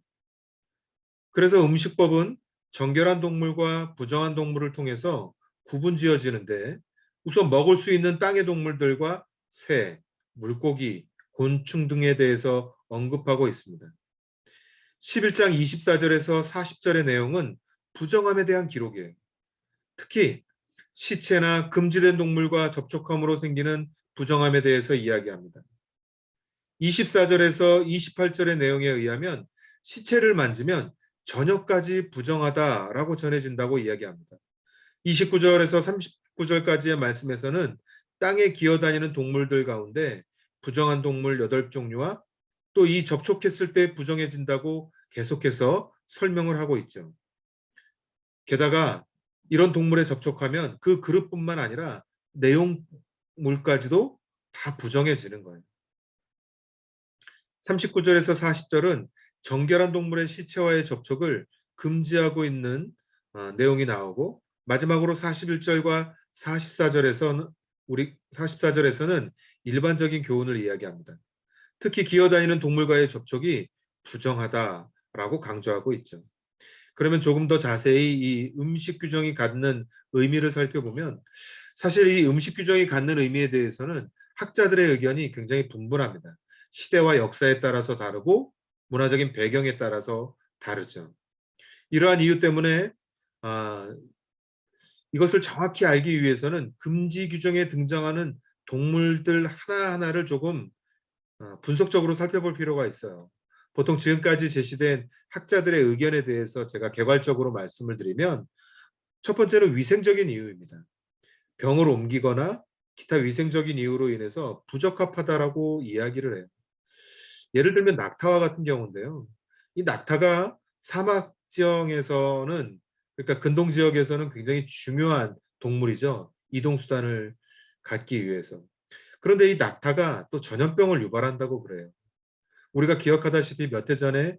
그래서 음식법은 정결한 동물과 부정한 동물을 통해서 구분 지어지는데 우선 먹을 수 있는 땅의 동물들과 새, 물고기, 곤충 등에 대해서 언급하고 있습니다. 11장 24절에서 40절의 내용은 부정함에 대한 기록이에요. 특히 시체나 금지된 동물과 접촉함으로 생기는 부정함에 대해서 이야기합니다. 24절에서 28절의 내용에 의하면 시체를 만지면 저녁까지 부정하다라고 전해진다고 이야기합니다. 29절에서 39절까지의 말씀에서는 땅에 기어다니는 동물들 가운데 부정한 동물 8종류와 또 이 접촉했을 때 부정해진다고 계속해서 설명을 하고 있죠. 게다가 이런 동물에 접촉하면 그 그릇뿐만 아니라 내용물까지도 다 부정해지는 거예요. 39절에서 40절은 정결한 동물의 시체와의 접촉을 금지하고 있는 내용이 나오고, 마지막으로 41절과 44절에서는 일반적인 교훈을 이야기합니다. 특히 기어다니는 동물과의 접촉이 부정하다라고 강조하고 있죠. 그러면 조금 더 자세히 이 음식 규정이 갖는 의미를 살펴보면, 사실 이 음식 규정이 갖는 의미에 대해서는 학자들의 의견이 굉장히 분분합니다. 시대와 역사에 따라서 다르고 문화적인 배경에 따라서 다르죠. 이러한 이유 때문에 아, 이것을 정확히 알기 위해서는 금지 규정에 등장하는 동물들 하나하나를 조금 분석적으로 살펴볼 필요가 있어요. 보통 지금까지 제시된 학자들의 의견에 대해서 제가 개괄적으로 말씀을 드리면, 첫 번째는 위생적인 이유입니다. 병을 옮기거나 기타 위생적인 이유로 인해서 부적합하다라고 이야기를 해요. 예를 들면 낙타와 같은 경우인데요. 이 낙타가 사막 지형에서는, 그러니까 근동 지역에서는 굉장히 중요한 동물이죠. 이동 수단을 갖기 위해서. 그런데 이 낙타가 또 전염병을 유발한다고 그래요. 우리가 기억하다시피 몇 해 전에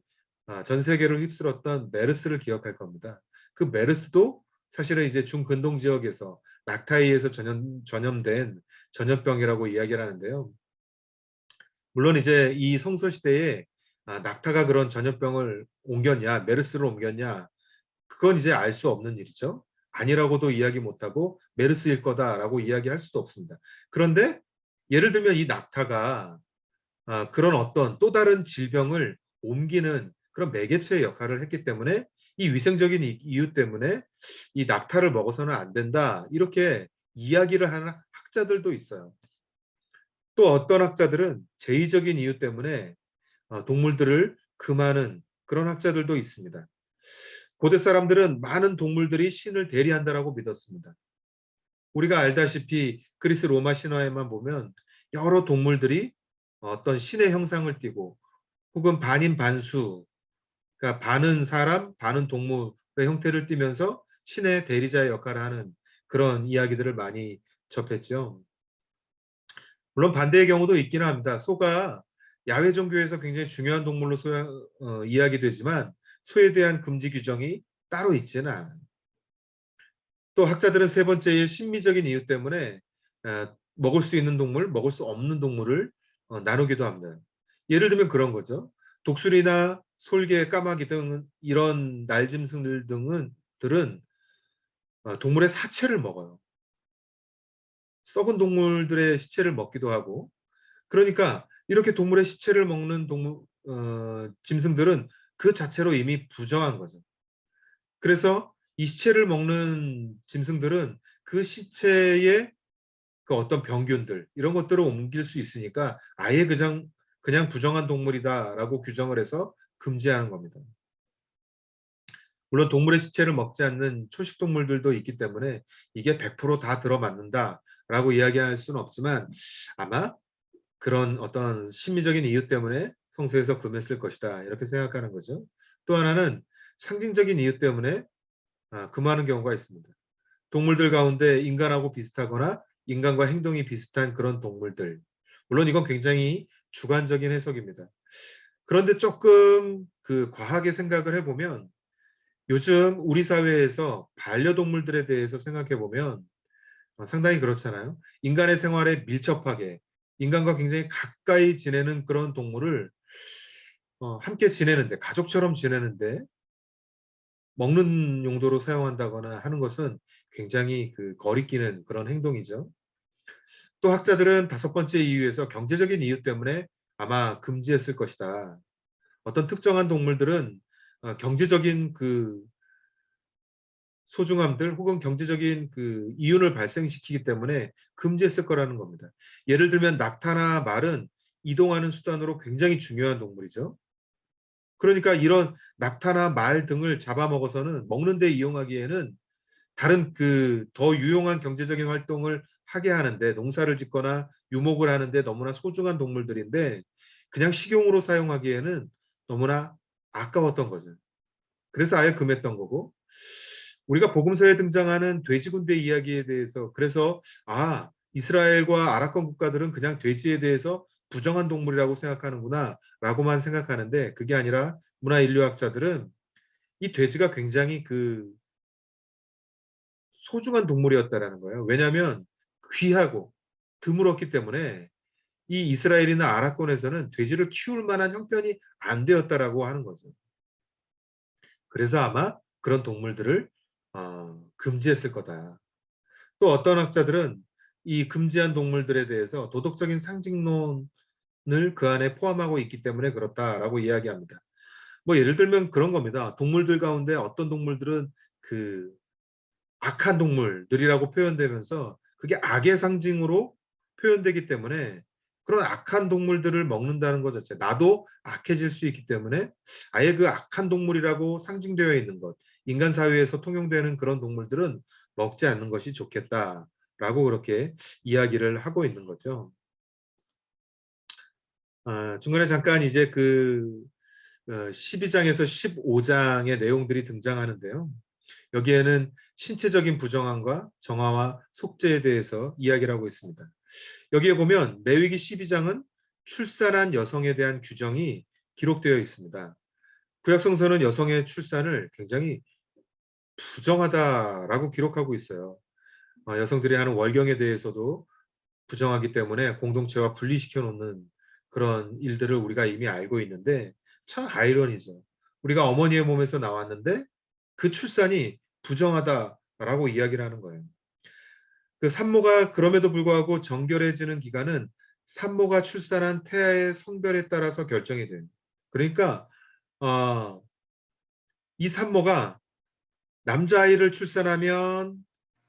전 세계를 휩쓸었던 메르스를 기억할 겁니다. 그 메르스도 사실은 이제 중근동 지역에서 낙타에 의해서 전염된 전염병이라고 이야기를 하는데요. 물론 이제 이 성서 시대에 낙타가 그런 전염병을 옮겼냐, 메르스를 옮겼냐, 그건 이제 알 수 없는 일이죠. 아니라고도 이야기 못하고 메르스일 거다라고 이야기할 수도 없습니다. 그런데 예를 들면 이 낙타가 그런 어떤 또 다른 질병을 옮기는 그런 매개체의 역할을 했기 때문에, 이 위생적인 이유 때문에 이 낙타를 먹어서는 안 된다, 이렇게 이야기를 하는 학자들도 있어요. 또 어떤 학자들은 제의적인 이유 때문에 동물들을 금하는 그런 학자들도 있습니다. 고대 사람들은 많은 동물들이 신을 대리한다라고 믿었습니다. 우리가 알다시피 그리스 로마 신화에만 보면 여러 동물들이 어떤 신의 형상을 띠고, 혹은 반인 반수, 그러니까 반은 사람, 반은 동물의 형태를 띠면서 신의 대리자의 역할을 하는 그런 이야기들을 많이 접했죠. 물론 반대의 경우도 있기는 합니다. 소가 야외 종교에서 굉장히 중요한 동물로 이야기되지만 소에 대한 금지 규정이 따로 있지는 않아요. 또 학자들은 세 번째의 심미적인 이유 때문에 먹을 수 있는 동물, 먹을 수 없는 동물을 나누기도 합니다. 예를 들면 그런 거죠. 독수리나 솔개, 까마귀 등 이런 날짐승들 들은 동물의 사체를 먹어요. 썩은 동물들의 시체를 먹기도 하고, 그러니까 이렇게 동물의 시체를 먹는 짐승들은 그 자체로 이미 부정한 거죠. 그래서 이 시체를 먹는 짐승들은 그 시체의 그 어떤 병균들, 이런 것들을 옮길 수 있으니까 아예 그냥 부정한 동물이다라고 규정을 해서 금지하는 겁니다. 물론 동물의 시체를 먹지 않는 초식 동물들도 있기 때문에 이게 100%다 들어맞는다라고 이야기할 수는 없지만, 아마 그런 어떤 심미적인 이유 때문에 성서에서 금했을 것이다, 이렇게 생각하는 거죠. 또 하나는 상징적인 이유 때문에 금하는 경우가 있습니다. 동물들 가운데 인간하고 비슷하거나 인간과 행동이 비슷한 그런 동물들. 물론 이건 굉장히 주관적인 해석입니다. 그런데 조금 그 과하게 생각을 해보면, 요즘 우리 사회에서 반려동물들에 대해서 생각해 보면 상당히 그렇잖아요. 인간의 생활에 밀접하게, 인간과 굉장히 가까이 지내는 그런 동물을 함께 지내는데, 가족처럼 지내는데 먹는 용도로 사용한다거나 하는 것은 굉장히 그 거리끼는 그런 행동이죠. 또 학자들은 다섯 번째 이유에서 경제적인 이유 때문에 아마 금지했을 것이다. 어떤 특정한 동물들은 경제적인 그 소중함들, 혹은 경제적인 그 이윤을 발생시키기 때문에 금지했을 거라는 겁니다. 예를 들면 낙타나 말은 이동하는 수단으로 굉장히 중요한 동물이죠. 그러니까 이런 낙타나 말 등을 잡아먹어서는 먹는 데 이용하기에는 다른 그 더 유용한 경제적인 활동을 하게 하는데, 농사를 짓거나 유목을 하는데 너무나 소중한 동물들인데 그냥 식용으로 사용하기에는 너무나 아까웠던 거죠. 그래서 아예 금했던 거고, 우리가 복음서에 등장하는 돼지 군대 이야기에 대해서 그래서 이스라엘과 아랍권 국가들은 그냥 돼지에 대해서 부정한 동물이라고 생각하는구나 라고만 생각하는데, 그게 아니라 문화인류학자들은 이 돼지가 굉장히 그 소중한 동물이었다라는 거예요. 왜냐하면 귀하고 드물었기 때문에 이 이스라엘이나 아랍권에서는 돼지를 키울 만한 형편이 안 되었다라고 하는 거죠. 그래서 아마 그런 동물들을 금지했을 거다. 또 어떤 학자들은 이 금지한 동물들에 대해서 도덕적인 상징론을 그 안에 포함하고 있기 때문에 그렇다라고 이야기합니다. 뭐 예를 들면 그런 겁니다. 동물들 가운데 어떤 동물들은 그 악한 동물들이라고 표현되면서 그게 악의 상징으로 표현되기 때문에 그런 악한 동물들을 먹는다는 것 자체, 나도 악해질 수 있기 때문에 아예 그 악한 동물이라고 상징되어 있는 것, 인간 사회에서 통용되는 그런 동물들은 먹지 않는 것이 좋겠다라고 그렇게 이야기를 하고 있는 거죠. 중간에 잠깐 이제 그 12장에서 15장의 내용들이 등장하는데요. 여기에는 신체적인 부정함과 정화와 속죄에 대해서 이야기를 하고 있습니다. 여기에 보면 레위기 12장은 출산한 여성에 대한 규정이 기록되어 있습니다. 구약성서는 여성의 출산을 굉장히 부정하다라고 기록하고 있어요. 여성들이 하는 월경에 대해서도 부정하기 때문에 공동체와 분리시켜 놓는 그런 일들을 우리가 이미 알고 있는데, 참 아이러니죠. 우리가 어머니의 몸에서 나왔는데 그 출산이 부정하다라고 이야기를 하는 거예요. 그 산모가 그럼에도 불구하고 정결해지는 기간은 산모가 출산한 태아의 성별에 따라서 결정이 돼요. 그러니까 어, 이 산모가 남자아이를 출산하면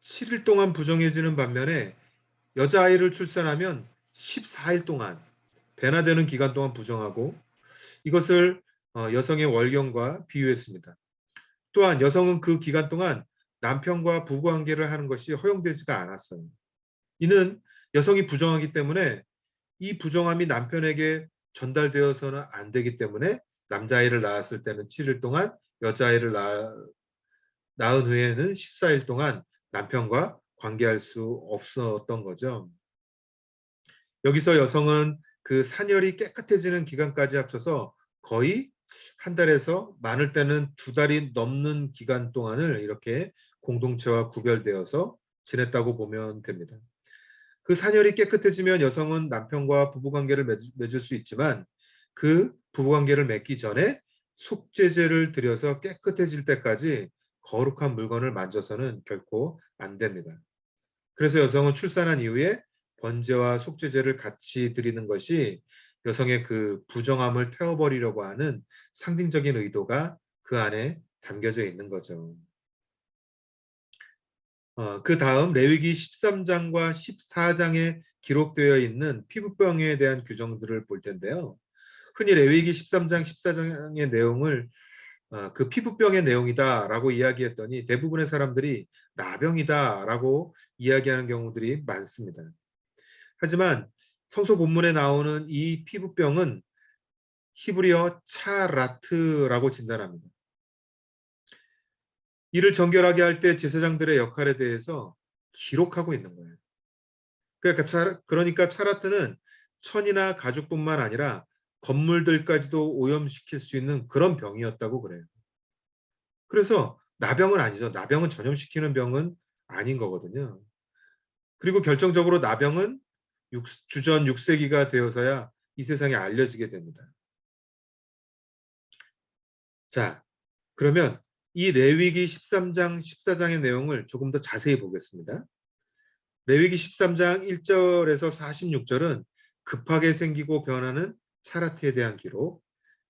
7일 동안 부정해지는 반면에 여자아이를 출산하면 14일 동안, 배나 되는 기간 동안 부정하고, 이것을 여성의 월경과 비유했습니다. 또한 여성은 그 기간 동안 남편과 부부관계를 하는 것이 허용되지가 않았어요. 이는 여성이 부정하기 때문에 이 부정함이 남편에게 전달되어서는 안 되기 때문에 남자아이를 낳았을 때는 7일 동안, 여자아이를 낳은 후에는 14일 동안 남편과 관계할 수 없었던 거죠. 여기서 여성은 그 산열이 깨끗해지는 기간까지 합쳐서 거의 한 달에서 많을 때는 두 달이 넘는 기간 동안을 이렇게 공동체와 구별되어서 지냈다고 보면 됩니다. 그 산열이 깨끗해지면 여성은 남편과 부부관계를 맺을 수 있지만 그 부부관계를 맺기 전에 속죄제를 드려서 깨끗해질 때까지 거룩한 물건을 만져서는 결코 안 됩니다. 그래서 여성은 출산한 이후에 번제와 속죄제를 같이 드리는 것이 여성의 그 부정함을 태워버리려고 하는 상징적인 의도가 그 안에 담겨져 있는 거죠. 그 다음 레위기 13장과 14장에 기록되어 있는 피부병에 대한 규정들을 볼 텐데요. 흔히 레위기 13장, 14장의 내용을 그 피부병의 내용이다라고 이야기했더니 대부분의 사람들이 나병이다라고 이야기하는 경우들이 많습니다. 하지만 성서 본문에 나오는 이 피부병은 히브리어 차라트라고 진단합니다. 이를 정결하게 할 때 제사장들의 역할에 대해서 기록하고 있는 거예요. 그러니까 차라트는 천이나 가죽뿐만 아니라 건물들까지도 오염시킬 수 있는 그런 병이었다고 그래요. 그래서 나병은 아니죠. 나병은 전염시키는 병은 아닌 거거든요. 그리고 결정적으로 나병은 주전 6세기가 되어서야 이 세상에 알려지게 됩니다. 자, 그러면 이 레위기 13장, 14장의 내용을 조금 더 자세히 보겠습니다. 레위기 13장 1절에서 46절은 급하게 생기고 변하는 차라트에 대한 기록,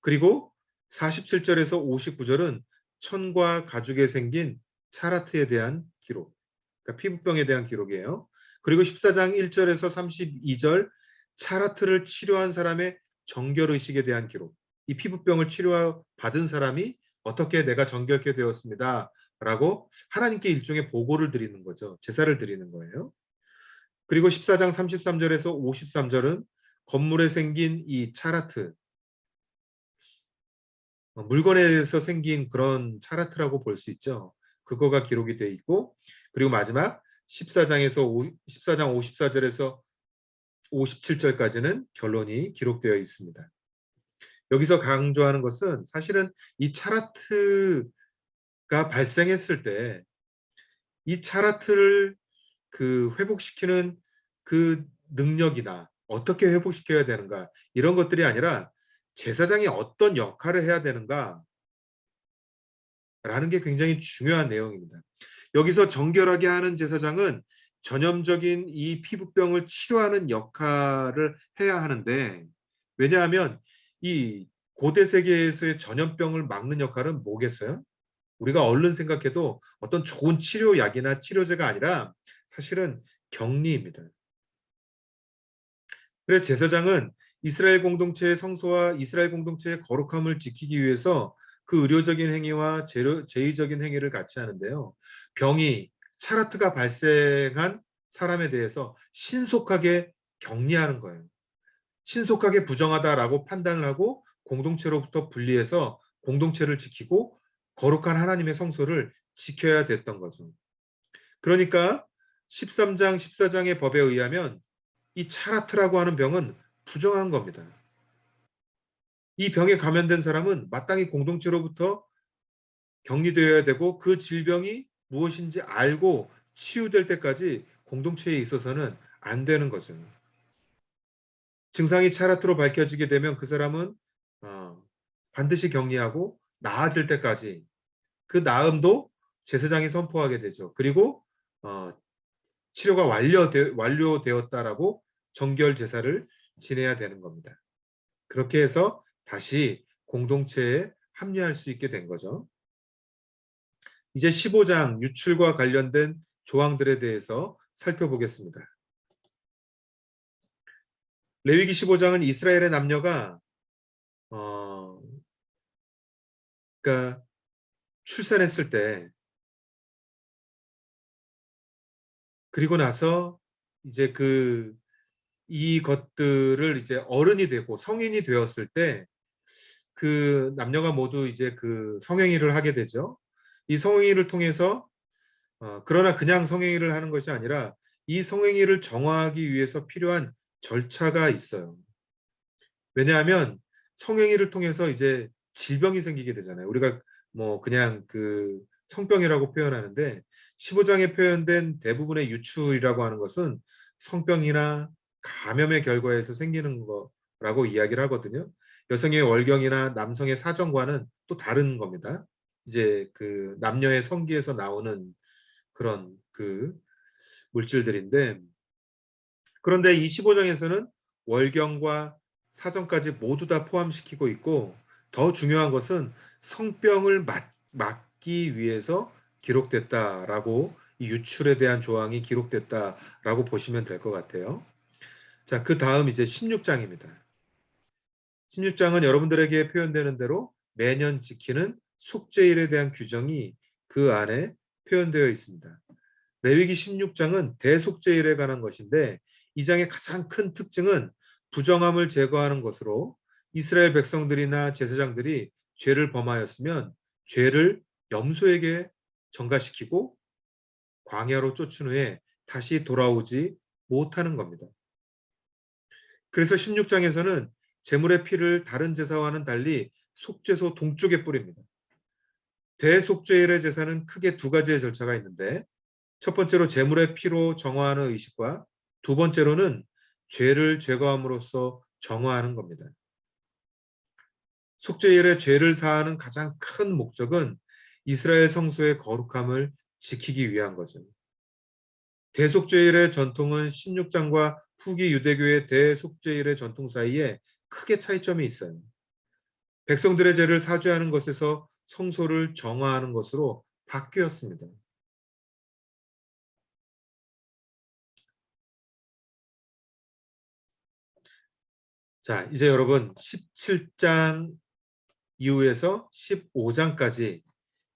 그리고 47절에서 59절은 천과 가죽에 생긴 차라트에 대한 기록, 그러니까 피부병에 대한 기록이에요. 그리고 14장 1절에서 32절 차라트를 치료한 사람의 정결의식에 대한 기록, 이 피부병을 치료받은 사람이 어떻게 내가 정결케 되었습니다 라고 하나님께 일종의 보고를 드리는 거죠. 제사를 드리는 거예요. 그리고 14장 33절에서 53절은 건물에 생긴 이 차라트, 물건에서 생긴 그런 차라트라고 볼 수 있죠. 그거가 기록이 되어 있고, 그리고 마지막 14장 54절에서 57절까지는 결론이 기록되어 있습니다. 여기서 강조하는 것은 사실은 이 차라트가 발생했을 때 이 차라트를 회복시키는 그 능력이나 어떻게 회복시켜야 되는가 이런 것들이 아니라 제사장이 어떤 역할을 해야 되는가라는 게 굉장히 중요한 내용입니다. 여기서 정결하게 하는 제사장은 전염적인 이 피부병을 치료하는 역할을 해야 하는데, 왜냐하면 이 고대 세계에서의 전염병을 막는 역할은 뭐겠어요? 우리가 얼른 생각해도 어떤 좋은 치료약이나 치료제가 아니라 사실은 격리입니다. 그래서 제사장은 이스라엘 공동체의 성소와 이스라엘 공동체의 거룩함을 지키기 위해서 그 의료적인 행위와 제의적인 행위를 같이 하는데요. 병이 차라트가 발생한 사람에 대해서 신속하게 격리하는 거예요. 신속하게 부정하다라고 판단을 하고 공동체로부터 분리해서 공동체를 지키고 거룩한 하나님의 성소를 지켜야 됐던 거죠. 그러니까 13장, 14장의 법에 의하면 이 차라트라고 하는 병은 부정한 겁니다. 이 병에 감염된 사람은 마땅히 공동체로부터 격리되어야 되고 그 질병이 무엇인지 알고 치유될 때까지 공동체에 있어서는 안 되는 거죠. 증상이 차라트로 밝혀지게 되면 그 사람은 반드시 격리하고 나아질 때까지 그 나음도 제사장이 선포하게 되죠. 그리고 치료가 완료되었다라고 정결 제사를 지내야 되는 겁니다. 그렇게 해서 다시 공동체에 합류할 수 있게 된 거죠. 이제 15장 유출과 관련된 조항들에 대해서 살펴보겠습니다. 레위기 15장은 이스라엘의 남녀가 그러니까 출산했을 때 그리고 나서 이제 이 것들을 이제 어른이 되고 성인이 되었을 때 그 남녀가 모두 이제 성행위를 하게 되죠. 이 성행위를 통해서 그러나 그냥 성행위를 하는 것이 아니라 이 성행위를 정화하기 위해서 필요한 절차가 있어요. 왜냐하면 성행위를 통해서 이제 질병이 생기게 되잖아요. 우리가 뭐 그냥 성병이라고 표현하는데 15장에 표현된 대부분의 유출이라고 하는 것은 성병이나 감염의 결과에서 생기는 거라고 이야기를 하거든요. 여성의 월경이나 남성의 사정과는 또 다른 겁니다. 이제 남녀의 성기에서 나오는 그런 물질들인데, 그런데 이 15장에서는 월경과 사정까지 모두 다 포함시키고 있고, 더 중요한 것은 성병을 막기 위해서 기록됐다라고, 이 유출에 대한 조항이 기록됐다라고 보시면 될 것 같아요. 자, 그 다음 이제 16장입니다. 16장은 여러분들에게 표현되는 대로 매년 지키는 속죄일에 대한 규정이 그 안에 표현되어 있습니다. 레위기 16장은 대속죄일에 관한 것인데 이 장의 가장 큰 특징은 부정함을 제거하는 것으로 이스라엘 백성들이나 제사장들이 죄를 범하였으면 죄를 염소에게 전가시키고 광야로 쫓은 후에 다시 돌아오지 못하는 겁니다. 그래서 16장에서는 제물의 피를 다른 제사와는 달리 속죄소 동쪽에 뿌립니다. 대속죄일의 제사는 크게 두 가지의 절차가 있는데, 첫 번째로 제물의 피로 정화하는 의식과 두 번째로는 죄를 제거함으로써 정화하는 겁니다. 속죄일에 죄를 사하는 가장 큰 목적은 이스라엘 성소의 거룩함을 지키기 위한 거죠. 대속죄일의 전통은 16장과 후기 유대교의 대속죄일의 전통 사이에 크게 차이점이 있어요. 백성들의 죄를 사죄하는 것에서 성소를 정화하는 것으로 바뀌었습니다. 자, 이제 여러분 17장 이후에서 15장까지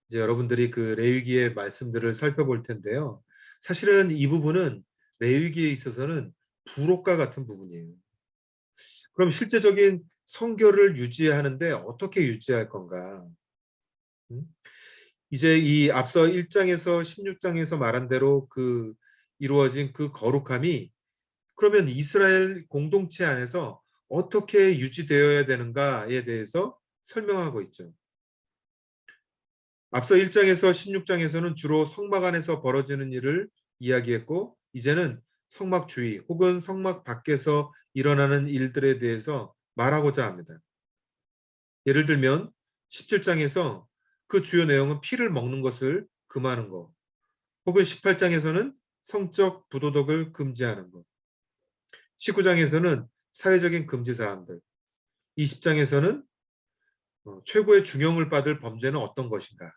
이제 여러분들이 레위기의 말씀들을 살펴볼 텐데요. 사실은 이 부분은 레위기에 있어서는 부록과 같은 부분이에요. 그럼 실제적인 성결을 유지하는데 어떻게 유지할 건가? 음? 이제 이 앞서 1장에서 16장에서 말한 대로 그 이루어진 그 거룩함이 그러면 이스라엘 공동체 안에서 어떻게 유지되어야 되는가에 대해서 설명하고 있죠. 앞서 1장에서 16장에서는 주로 성막 안에서 벌어지는 일을 이야기했고 이제는 성막 주위 혹은 성막 밖에서 일어나는 일들에 대해서 말하고자 합니다. 예를 들면 17장에서 그 주요 내용은 피를 먹는 것을 금하는 것, 혹은 18장에서는 성적 부도덕을 금지하는 것, 19장에서는 사회적인 금지 사항들, 20장에서는 최고의 중형을 받을 범죄는 어떤 것인가,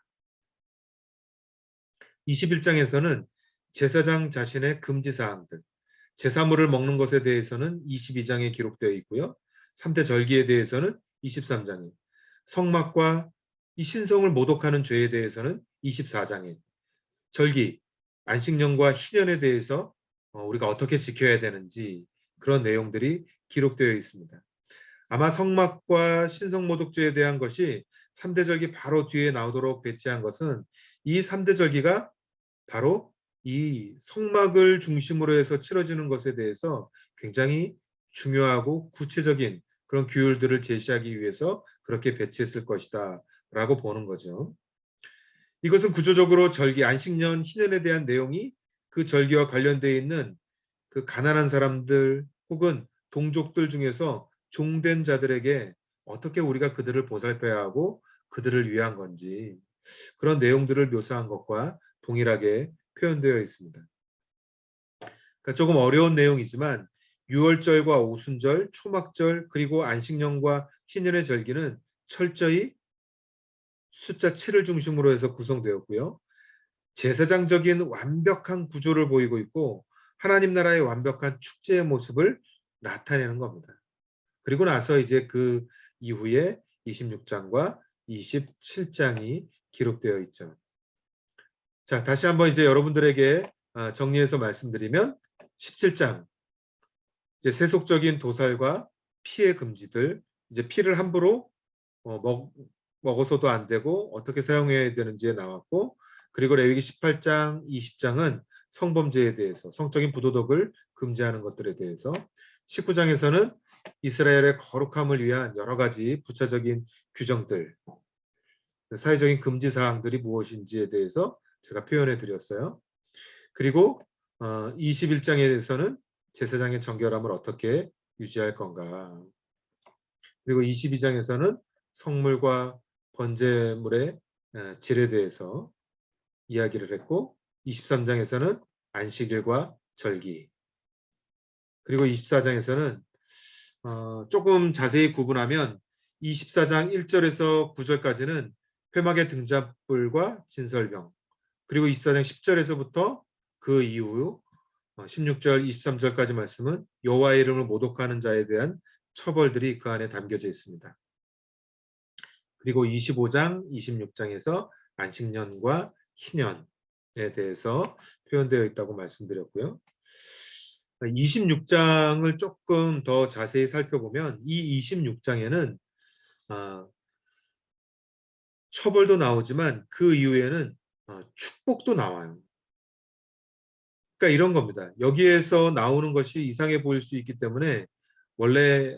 21장에서는 제사장 자신의 금지 사항들, 제사물을 먹는 것에 대해서는 22장에 기록되어 있고요. 3대 절기에 대해서는 23장에, 성막과 이 신성을 모독하는 죄에 대해서는 24장에, 절기, 안식년과 희년에 대해서 우리가 어떻게 지켜야 되는지 그런 내용들이 기록되어 있습니다. 아마 성막과 신성모독죄에 대한 것이 3대 절기 바로 뒤에 나오도록 배치한 것은 이 3대 절기가 바로 이 성막을 중심으로 해서 치러지는 것에 대해서 굉장히 중요하고 구체적인 그런 규율들을 제시하기 위해서 그렇게 배치했을 것이다 라고 보는 거죠. 이것은 구조적으로 절기, 안식년, 희년에 대한 내용이 그 절기와 관련되어 있는 그 가난한 사람들 혹은 동족들 중에서 종된 자들에게 어떻게 우리가 그들을 보살펴야 하고 그들을 위한 건지 그런 내용들을 묘사한 것과 동일하게 표현되어 있습니다. 그러니까 조금 어려운 내용이지만 유월절과 오순절, 초막절 그리고 안식년과 희년의 절기는 철저히 숫자 7을 중심으로 해서 구성되었고요. 제사장적인 완벽한 구조를 보이고 있고 하나님 나라의 완벽한 축제의 모습을 나타내는 겁니다. 그리고 나서 이제 그 이후에 26장과 27장이 기록되어 있죠. 자, 다시 한번 이제 여러분들에게 정리해서 말씀드리면 17장 이제 세속적인 도살과 피해 금지들, 이제 피를 함부로 먹어서도 안 되고 어떻게 사용해야 되는지에 나왔고, 그리고 레위기 18장, 20장은 성범죄에 대해서 성적인 부도덕을 금지하는 것들에 대해서, 19장에서는 이스라엘의 거룩함을 위한 여러 가지 부차적인 규정들, 사회적인 금지 사항들이 무엇인지에 대해서 제가 표현해 드렸어요. 그리고 21장에서는 제사장의 정결함을 어떻게 유지할 건가. 그리고 22장에서는 성물과 번제물의 질에 대해서 이야기를 했고 23장에서는 안식일과 절기 그리고 24장에서는 조금 자세히 구분하면 24장 1절에서 9절까지는 회막의 등잔불과 진설병 그리고 24장 10절에서부터 그 이후 16절 23절까지 말씀은 여호와의 이름을 모독하는 자에 대한 처벌들이 그 안에 담겨져 있습니다. 그리고 25장 26장에서 안식년과 희년에 대해서 표현되어 있다고 말씀드렸고요. 26장을 조금 더 자세히 살펴보면 이 26장에는 처벌도 나오지만 그 이후에는 축복도 나와요. 그러니까 이런 겁니다. 여기에서 나오는 것이 이상해 보일 수 있기 때문에 원래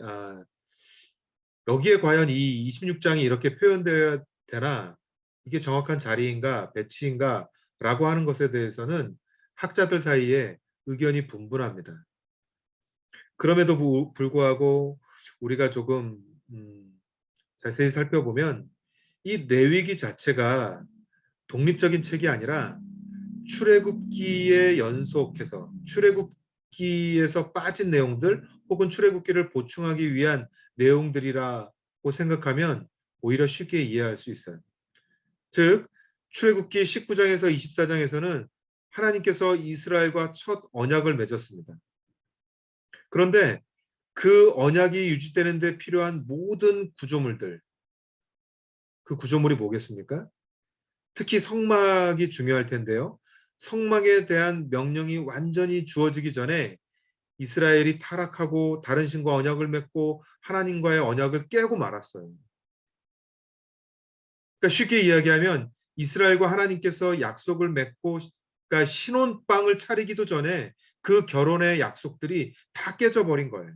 여기에 과연 이 26장이 이렇게 표현되어야 되나 이게 정확한 자리인가 배치인가 라고 하는 것에 대해서는 학자들 사이에 의견이 분분합니다. 그럼에도 불구하고 우리가 조금 자세히 살펴보면 이 레위기 자체가 독립적인 책이 아니라 출애굽기에 연속해서 출애굽기에서 빠진 내용들 혹은 출애굽기를 보충하기 위한 내용들이라고 생각하면 오히려 쉽게 이해할 수 있어요. 즉 출애굽기 19장에서 24장에서는 하나님께서 이스라엘과 첫 언약을 맺었습니다. 그런데 그 언약이 유지되는 데 필요한 모든 구조물들, 그 구조물이 뭐겠습니까? 특히 성막이 중요할 텐데요. 성막에 대한 명령이 완전히 주어지기 전에 이스라엘이 타락하고 다른 신과 언약을 맺고 하나님과의 언약을 깨고 말았어요. 그러니까 쉽게 이야기하면 이스라엘과 하나님께서 약속을 맺고, 그러니까 신혼방을 차리기도 전에 그 결혼의 약속들이 다 깨져버린 거예요.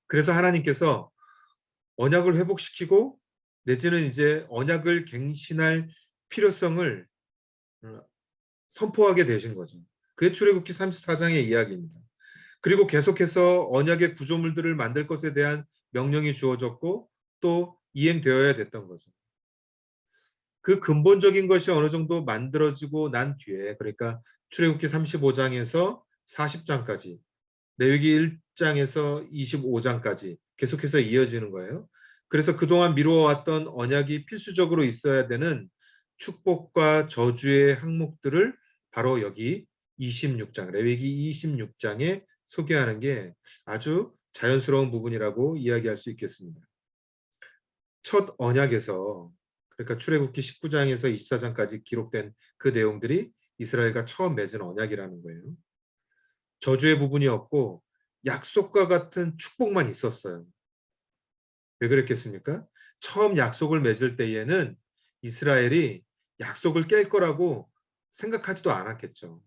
그래서 하나님께서 언약을 회복시키고 내지는 이제 언약을 갱신할 필요성을 선포하게 되신 거죠. 그게 출애굽기 34장의 이야기입니다. 그리고 계속해서 언약의 구조물들을 만들 것에 대한 명령이 주어졌고 또 이행되어야 됐던 거죠. 그 근본적인 것이 어느 정도 만들어지고 난 뒤에, 그러니까 출애굽기 35장에서 40장까지, 레위기 1장에서 25장까지 계속해서 이어지는 거예요. 그래서 그동안 미루어왔던 언약이 필수적으로 있어야 되는 축복과 저주의 항목들을 바로 여기 26장, 레위기 26장에 소개하는 게 아주 자연스러운 부분이라고 이야기할 수 있겠습니다. 첫 언약에서, 그러니까 출애굽기 19장에서 24장까지 기록된 그 내용들이 이스라엘과 처음 맺은 언약이라는 거예요. 저주의 부분이 없고 약속과 같은 축복만 있었어요. 왜 그랬겠습니까? 처음 약속을 맺을 때에는 이스라엘이 약속을 깰 거라고 생각하지도 않았겠죠.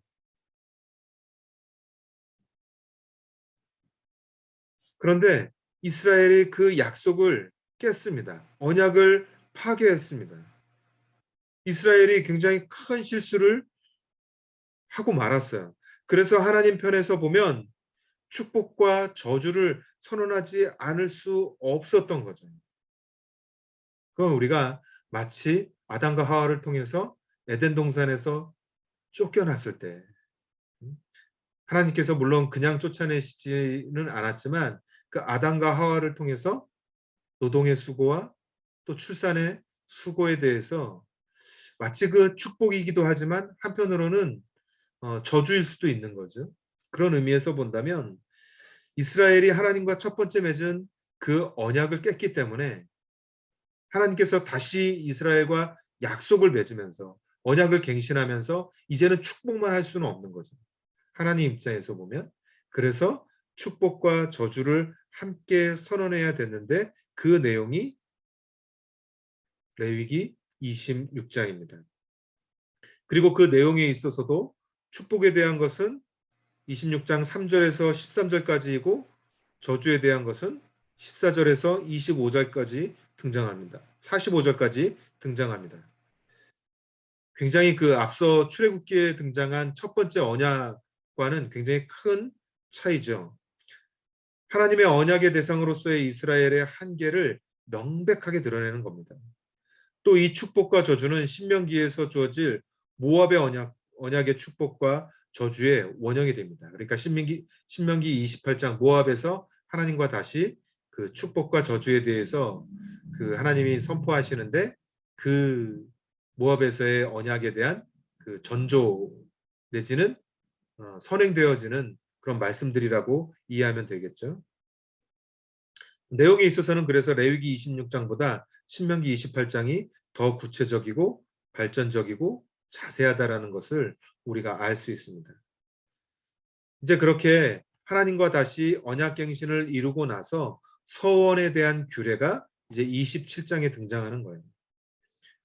그런데 이스라엘이 그 약속을 깼습니다. 언약을 파괴했습니다. 이스라엘이 굉장히 큰 실수를 하고 말았어요. 그래서 하나님 편에서 보면 축복과 저주를 선언하지 않을 수 없었던 거죠. 그건 우리가 마치 아담과 하와를 통해서 에덴 동산에서 쫓겨났을 때, 하나님께서 물론 그냥 쫓아내시지는 않았지만 그 아담과 하와를 통해서 노동의 수고와 또 출산의 수고에 대해서 마치 그 축복이기도 하지만 한편으로는 저주일 수도 있는 거죠. 그런 의미에서 본다면 이스라엘이 하나님과 첫 번째 맺은 그 언약을 깼기 때문에 하나님께서 다시 이스라엘과 약속을 맺으면서 언약을 갱신하면서 이제는 축복만 할 수는 없는 거죠. 하나님 입장에서 보면. 그래서 축복과 저주를 함께 선언해야 됐는데 그 내용이 레위기 26장입니다. 그리고 그 내용에 있어서도 축복에 대한 것은 26장 3절에서 13절까지이고 저주에 대한 것은 14절에서 25절까지 등장합니다. 45절까지 등장합니다. 굉장히 그 앞서 출애굽기에 등장한 첫 번째 언약과는 굉장히 큰 차이죠. 하나님의 언약의 대상으로서의 이스라엘의 한계를 명백하게 드러내는 겁니다. 또 이 축복과 저주는 신명기에서 주어질 모압의 언약의 축복과 저주의 원형이 됩니다. 그러니까 신명기 28장 모압에서 하나님과 다시 그 축복과 저주에 대해서 그 하나님이 선포하시는데 그 모압에서의 언약에 대한 그 전조 내지는 선행되어지는 그런 말씀들이라고 이해하면 되겠죠. 내용에 있어서는 그래서 레위기 26장보다 신명기 28장이 더 구체적이고 발전적이고 자세하다라는 것을 우리가 알 수 있습니다. 이제 그렇게 하나님과 다시 언약갱신을 이루고 나서 서원에 대한 규례가 이제 27장에 등장하는 거예요.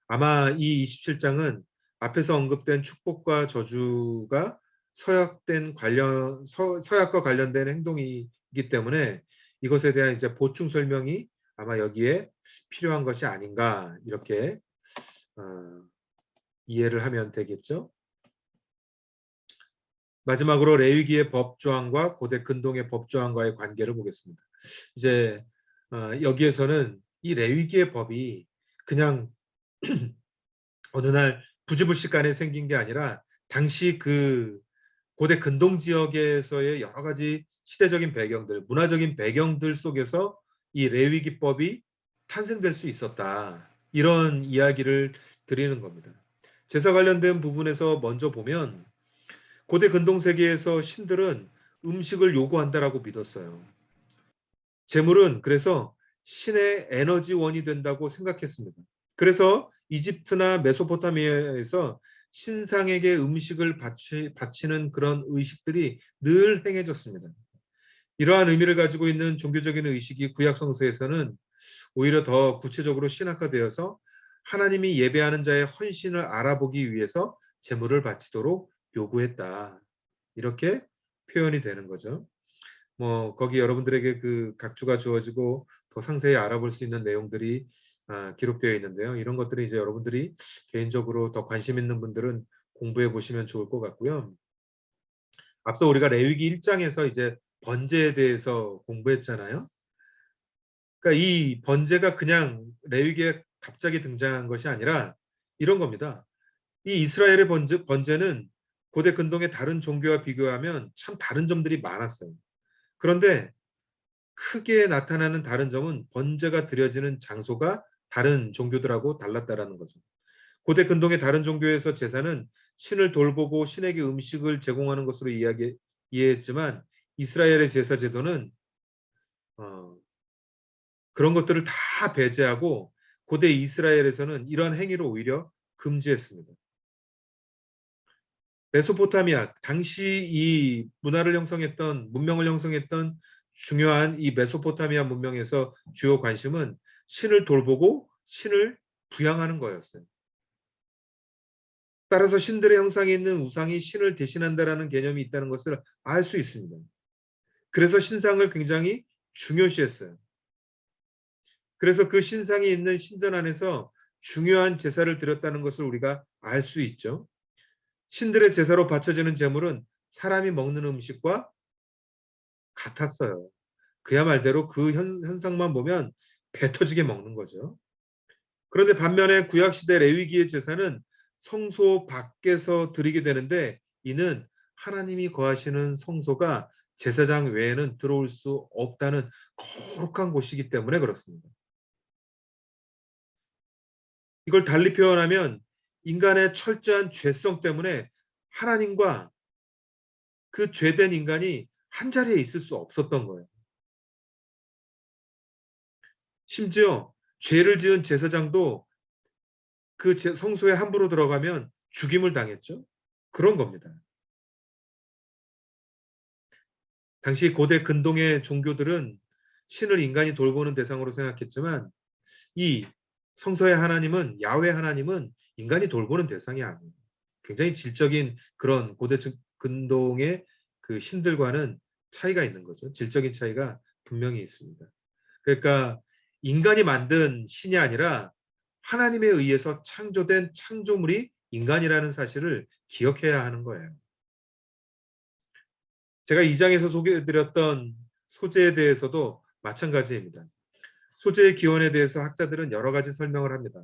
아마 이 27장은 앞에서 언급된 축복과 저주가 서약과 관련된 행동이기 때문에 이것에 대한 이제 보충 설명이 아마 여기에 필요한 것이 아닌가 이렇게 이해를 하면 되겠죠. 마지막으로 레위기의 법조항과 고대 근동의 법조항과의 관계를 보겠습니다. 이제 여기에서는 이 레위기의 법이 그냥 어느 날 부지불식간에 생긴 게 아니라 당시 그 고대 근동 지역에서의 여러 가지 시대적인 배경들, 문화적인 배경들 속에서 이 레위기법이 탄생될 수 있었다. 이런 이야기를 드리는 겁니다. 제사 관련된 부분에서 먼저 보면 고대 근동 세계에서 신들은 음식을 요구한다라고 믿었어요. 재물은 그래서 신의 에너지원이 된다고 생각했습니다. 그래서 이집트나 메소포타미아에서 신상에게 음식을 바치는 그런 의식들이 늘 행해졌습니다. 이러한 의미를 가지고 있는 종교적인 의식이 구약 성서에서는 오히려 더 구체적으로 신학화되어서 하나님이 예배하는 자의 헌신을 알아보기 위해서 제물을 바치도록 요구했다. 이렇게 표현이 되는 거죠. 뭐 거기 여러분들에게 그 각주가 주어지고 더 상세히 알아볼 수 있는 내용들이 기록되어 있는데요. 이런 것들이 이제 여러분들이 개인적으로 더 관심 있는 분들은 공부해 보시면 좋을 것 같고요. 앞서 우리가 레위기 1장에서 이제 번제에 대해서 공부했잖아요. 그러니까 이 번제가 그냥 레위기에 갑자기 등장한 것이 아니라 이런 겁니다. 이 이스라엘의 번제는 고대 근동의 다른 종교와 비교하면 참 다른 점들이 많았어요. 그런데 크게 나타나는 다른 점은 번제가 드려지는 장소가 다른 종교들하고 달랐다라는 거죠. 고대 근동의 다른 종교에서 제사는 신을 돌보고 신에게 음식을 제공하는 것으로 이해했지만 이스라엘의 제사 제도는 어, 그런 것들을 다 배제하고 고대 이스라엘에서는 이런 행위를 오히려 금지했습니다. 메소포타미아, 당시 이 문화를 형성했던, 문명을 형성했던 중요한 이 메소포타미아 문명에서 주요 관심은 신을 돌보고 신을 부양하는 거였어요. 따라서 신들의 형상에 있는 우상이 신을 대신한다라는 개념이 있다는 것을 알 수 있습니다. 그래서 신상을 굉장히 중요시했어요. 그래서 그 신상이 있는 신전 안에서 중요한 제사를 드렸다는 것을 우리가 알 수 있죠. 신들의 제사로 바쳐지는 제물은 사람이 먹는 음식과 같았어요. 그야 말대로 그 현상만 보면 배 터지게 먹는 거죠. 그런데 반면에 구약시대 레위기의 제사는 성소 밖에서 드리게 되는데 이는 하나님이 거하시는 성소가 제사장 외에는 들어올 수 없다는 거룩한 곳이기 때문에 그렇습니다. 이걸 달리 표현하면 인간의 철저한 죄성 때문에 하나님과 그 죄된 인간이 한자리에 있을 수 없었던 거예요. 심지어 죄를 지은 제사장도 그 성소에 함부로 들어가면 죽임을 당했죠. 그런 겁니다. 당시 고대 근동의 종교들은 신을 인간이 돌보는 대상으로 생각했지만 이 성서의 하나님은 야훼 하나님은 인간이 돌보는 대상이 아니에요. 굉장히 질적인 그런 고대 근동의 그 신들과는 차이가 있는 거죠. 질적인 차이가 분명히 있습니다. 그러니까 인간이 만든 신이 아니라 하나님에 의해서 창조된 창조물이 인간이라는 사실을 기억해야 하는 거예요. 제가 2장에서 소개해드렸던 소재에 대해서도 마찬가지입니다. 소재의 기원에 대해서 학자들은 여러 가지 설명을 합니다.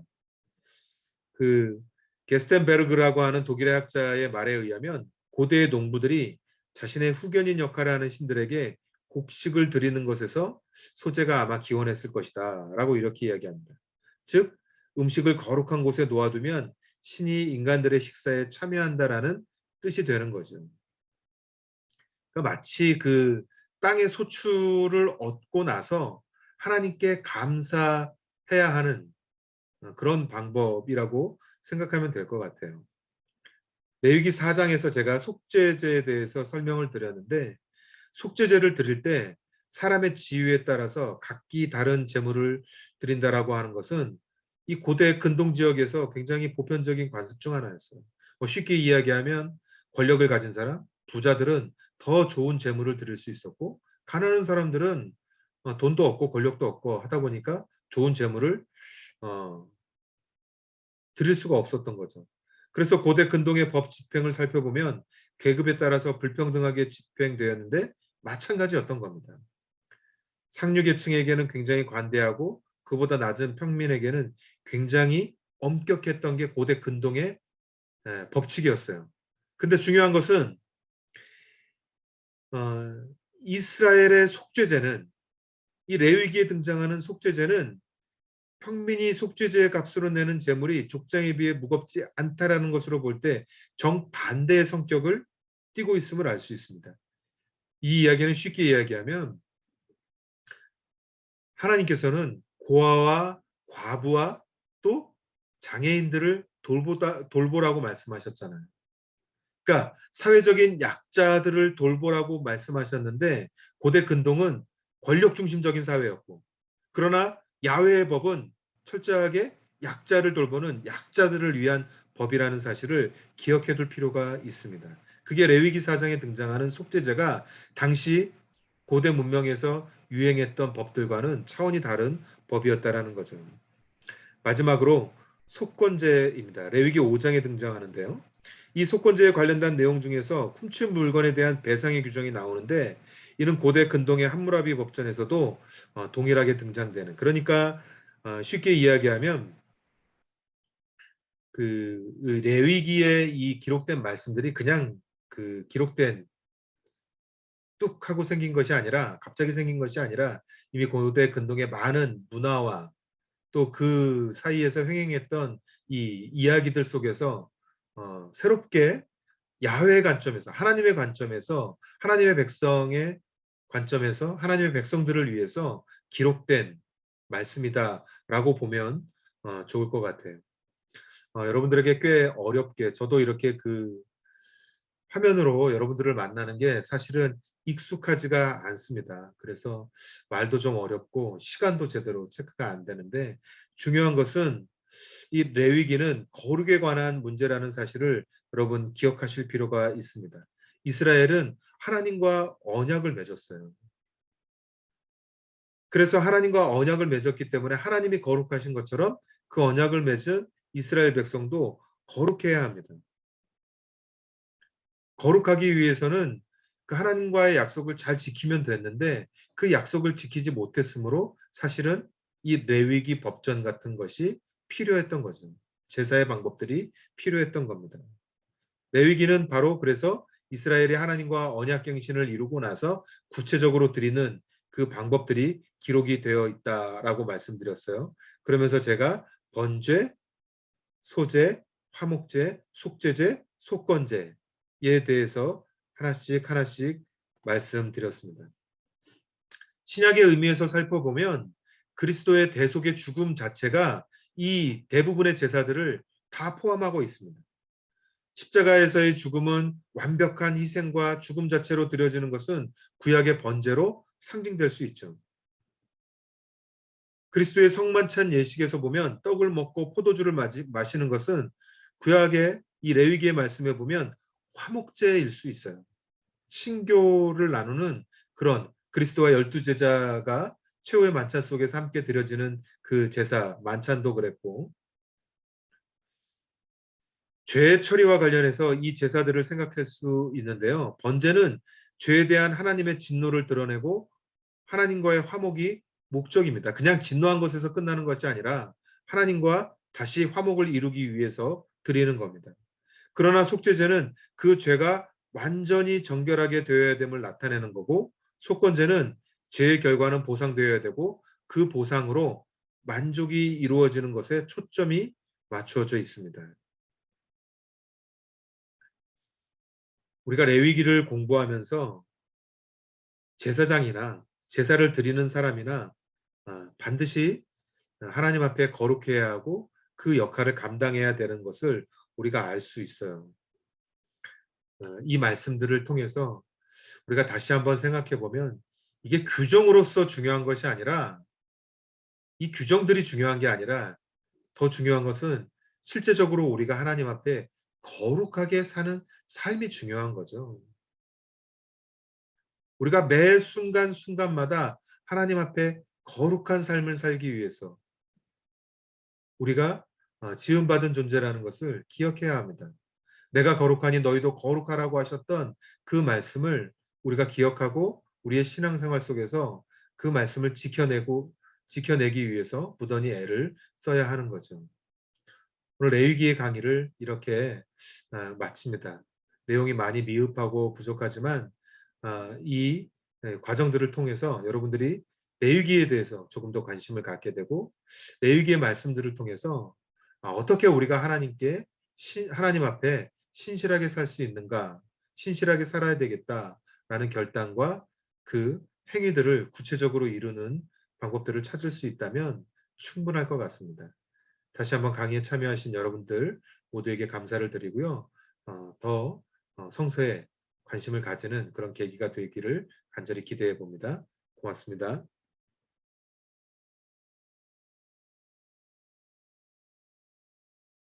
그 게스텐베르그라고 하는 독일의 학자의 말에 의하면 고대의 농부들이 자신의 후견인 역할을 하는 신들에게 곡식을 드리는 것에서 소재가 아마 기원했을 것이다 라고 이렇게 이야기합니다. 즉 음식을 거룩한 곳에 놓아두면 신이 인간들의 식사에 참여한다라는 뜻이 되는 거죠. 그러니까 마치 그 땅의 소출을 얻고 나서 하나님께 감사해야 하는 그런 방법이라고 생각하면 될 것 같아요. 레위기 4장에서 제가 속죄제에 대해서 설명을 드렸는데 속죄제를 드릴 때 사람의 지위에 따라서 각기 다른 제물을 드린다라고 하는 것은 이 고대 근동 지역에서 굉장히 보편적인 관습 중 하나였어요. 뭐 쉽게 이야기하면 권력을 가진 사람, 부자들은 더 좋은 제물을 드릴 수 있었고 가난한 사람들은 돈도 없고 권력도 없고 하다 보니까 좋은 제물을 어, 드릴 수가 없었던 거죠. 그래서 고대 근동의 법 집행을 살펴보면 계급에 따라서 불평등하게 집행되었는데 마찬가지였던 겁니다. 상류계층에게는 굉장히 관대하고 그보다 낮은 평민에게는 굉장히 엄격했던 게 고대 근동의 법칙이었어요. 근데 중요한 것은 이스라엘의 속죄제는 이 레위기에 등장하는 속죄제는 평민이 속죄제의 값으로 내는 제물이 족장에 비해 무겁지 않다라는 것으로 볼 때 정반대의 성격을 띠고 있음을 알 수 있습니다. 이 이야기는 쉽게 이야기하면 하나님께서는 고아와 과부와 또 장애인들을 돌보라고 말씀하셨잖아요. 그러니까 사회적인 약자들을 돌보라고 말씀하셨는데 고대 근동은 권력 중심적인 사회였고, 그러나 야훼의 법은 철저하게 약자를 돌보는 약자들을 위한 법이라는 사실을 기억해 둘 필요가 있습니다. 그게 레위기 4장에 등장하는 속죄제가 당시 고대 문명에서 유행했던 법들과는 차원이 다른 법이었다라는 거죠. 마지막으로 속건제입니다. 레위기 5장에 등장하는데요. 이 속건제에 관련된 내용 중에서 훔친 물건에 대한 배상의 규정이 나오는데, 이는 고대 근동의 함무라비 법전에서도 동일하게 등장되는, 그러니까 쉽게 이야기하면 그 레위기에 이 기록된 말씀들이 그냥 그 기록된 뚝 하고 생긴 것이 아니라, 갑자기 생긴 것이 아니라 이미 고대 근동의 많은 문화와 또 그 사이에서 횡행했던 이 이야기들 속에서 새롭게 야훼의 관점에서, 하나님의 관점에서, 하나님의 백성의 관점에서 하나님의 백성들을 위해서 기록된 말씀이다라고 보면 좋을 것 같아요. 여러분들에게 꽤 어렵게, 저도 이렇게 그 화면으로 여러분들을 만나는 게 사실은 익숙하지가 않습니다. 그래서 말도 좀 어렵고 시간도 제대로 체크가 안 되는데, 중요한 것은 이 레위기는 거룩에 관한 문제라는 사실을 여러분 기억하실 필요가 있습니다. 이스라엘은 하나님과 언약을 맺었어요. 그래서 하나님과 언약을 맺었기 때문에 하나님이 거룩하신 것처럼 그 언약을 맺은 이스라엘 백성도 거룩해야 합니다. 거룩하기 위해서는 그 하나님과의 약속을 잘 지키면 됐는데, 그 약속을 지키지 못했으므로 사실은 이 레위기 법전 같은 것이 필요했던 거죠. 제사의 방법들이 필요했던 겁니다. 레위기는 바로 그래서 이스라엘이 하나님과 언약갱신을 이루고 나서 구체적으로 드리는 그 방법들이 기록이 되어 있다라고 말씀드렸어요. 그러면서 제가 번제, 소제, 화목제, 속죄제, 속건제에 대해서 하나씩 하나씩 말씀드렸습니다. 신약의 의미에서 살펴보면 그리스도의 대속의 죽음 자체가 이 대부분의 제사들을 다 포함하고 있습니다. 십자가에서의 죽음은 완벽한 희생과 죽음 자체로 드려지는 것은 구약의 번제로 상징될 수 있죠. 그리스도의 성만찬 예식에서 보면 떡을 먹고 포도주를 마시는 것은 구약의 이 레위기의 말씀에 보면 화목제일 수 있어요. 신교를 나누는 그런 그리스도와 12제자가 최후의 만찬 속에서 함께 드려지는 그 제사 만찬도 그랬고, 죄 처리와 관련해서 이 제사들을 생각할 수 있는데요. 번제는 죄에 대한 하나님의 진노를 드러내고 하나님과의 화목이 목적입니다. 그냥 진노한 것에서 끝나는 것이 아니라 하나님과 다시 화목을 이루기 위해서 드리는 겁니다. 그러나 속죄제는 그 죄가 완전히 정결하게 되어야 됨을 나타내는 거고, 속건제는 죄의 결과는 보상되어야 되고 그 보상으로 만족이 이루어지는 것에 초점이 맞추어져 있습니다. 우리가 레위기를 공부하면서 제사장이나 제사를 드리는 사람이나 반드시 하나님 앞에 거룩해야 하고 그 역할을 감당해야 되는 것을 우리가 알 수 있어요. 이 말씀들을 통해서 우리가 다시 한번 생각해 보면 이게 규정으로서 중요한 것이 아니라, 이 규정들이 중요한 게 아니라 더 중요한 것은 실제적으로 우리가 하나님 앞에 거룩하게 사는 삶이 중요한 거죠. 우리가 매 순간순간마다 하나님 앞에 거룩한 삶을 살기 위해서 우리가 지음받은 존재라는 것을 기억해야 합니다. 내가 거룩하니 너희도 거룩하라고 하셨던 그 말씀을 우리가 기억하고 우리의 신앙생활 속에서 그 말씀을 지켜내기 위해서 부단히 애를 써야 하는 거죠. 오늘 레위기의 강의를 이렇게 마칩니다. 내용이 많이 미흡하고 부족하지만 이 과정들을 통해서 여러분들이 레위기에 대해서 조금 더 관심을 갖게 되고, 레위기의 말씀들을 통해서 어떻게 우리가 하나님 앞에 신실하게 살 수 있는가, 신실하게 살아야 되겠다라는 결단과 그 행위들을 구체적으로 이루는 방법들을 찾을 수 있다면 충분할 것 같습니다. 다시 한번 강의에 참여하신 여러분들 모두에게 감사를 드리고요. 더 성서에 관심을 가지는 그런 계기가 되기를 간절히 기대해 봅니다. 고맙습니다.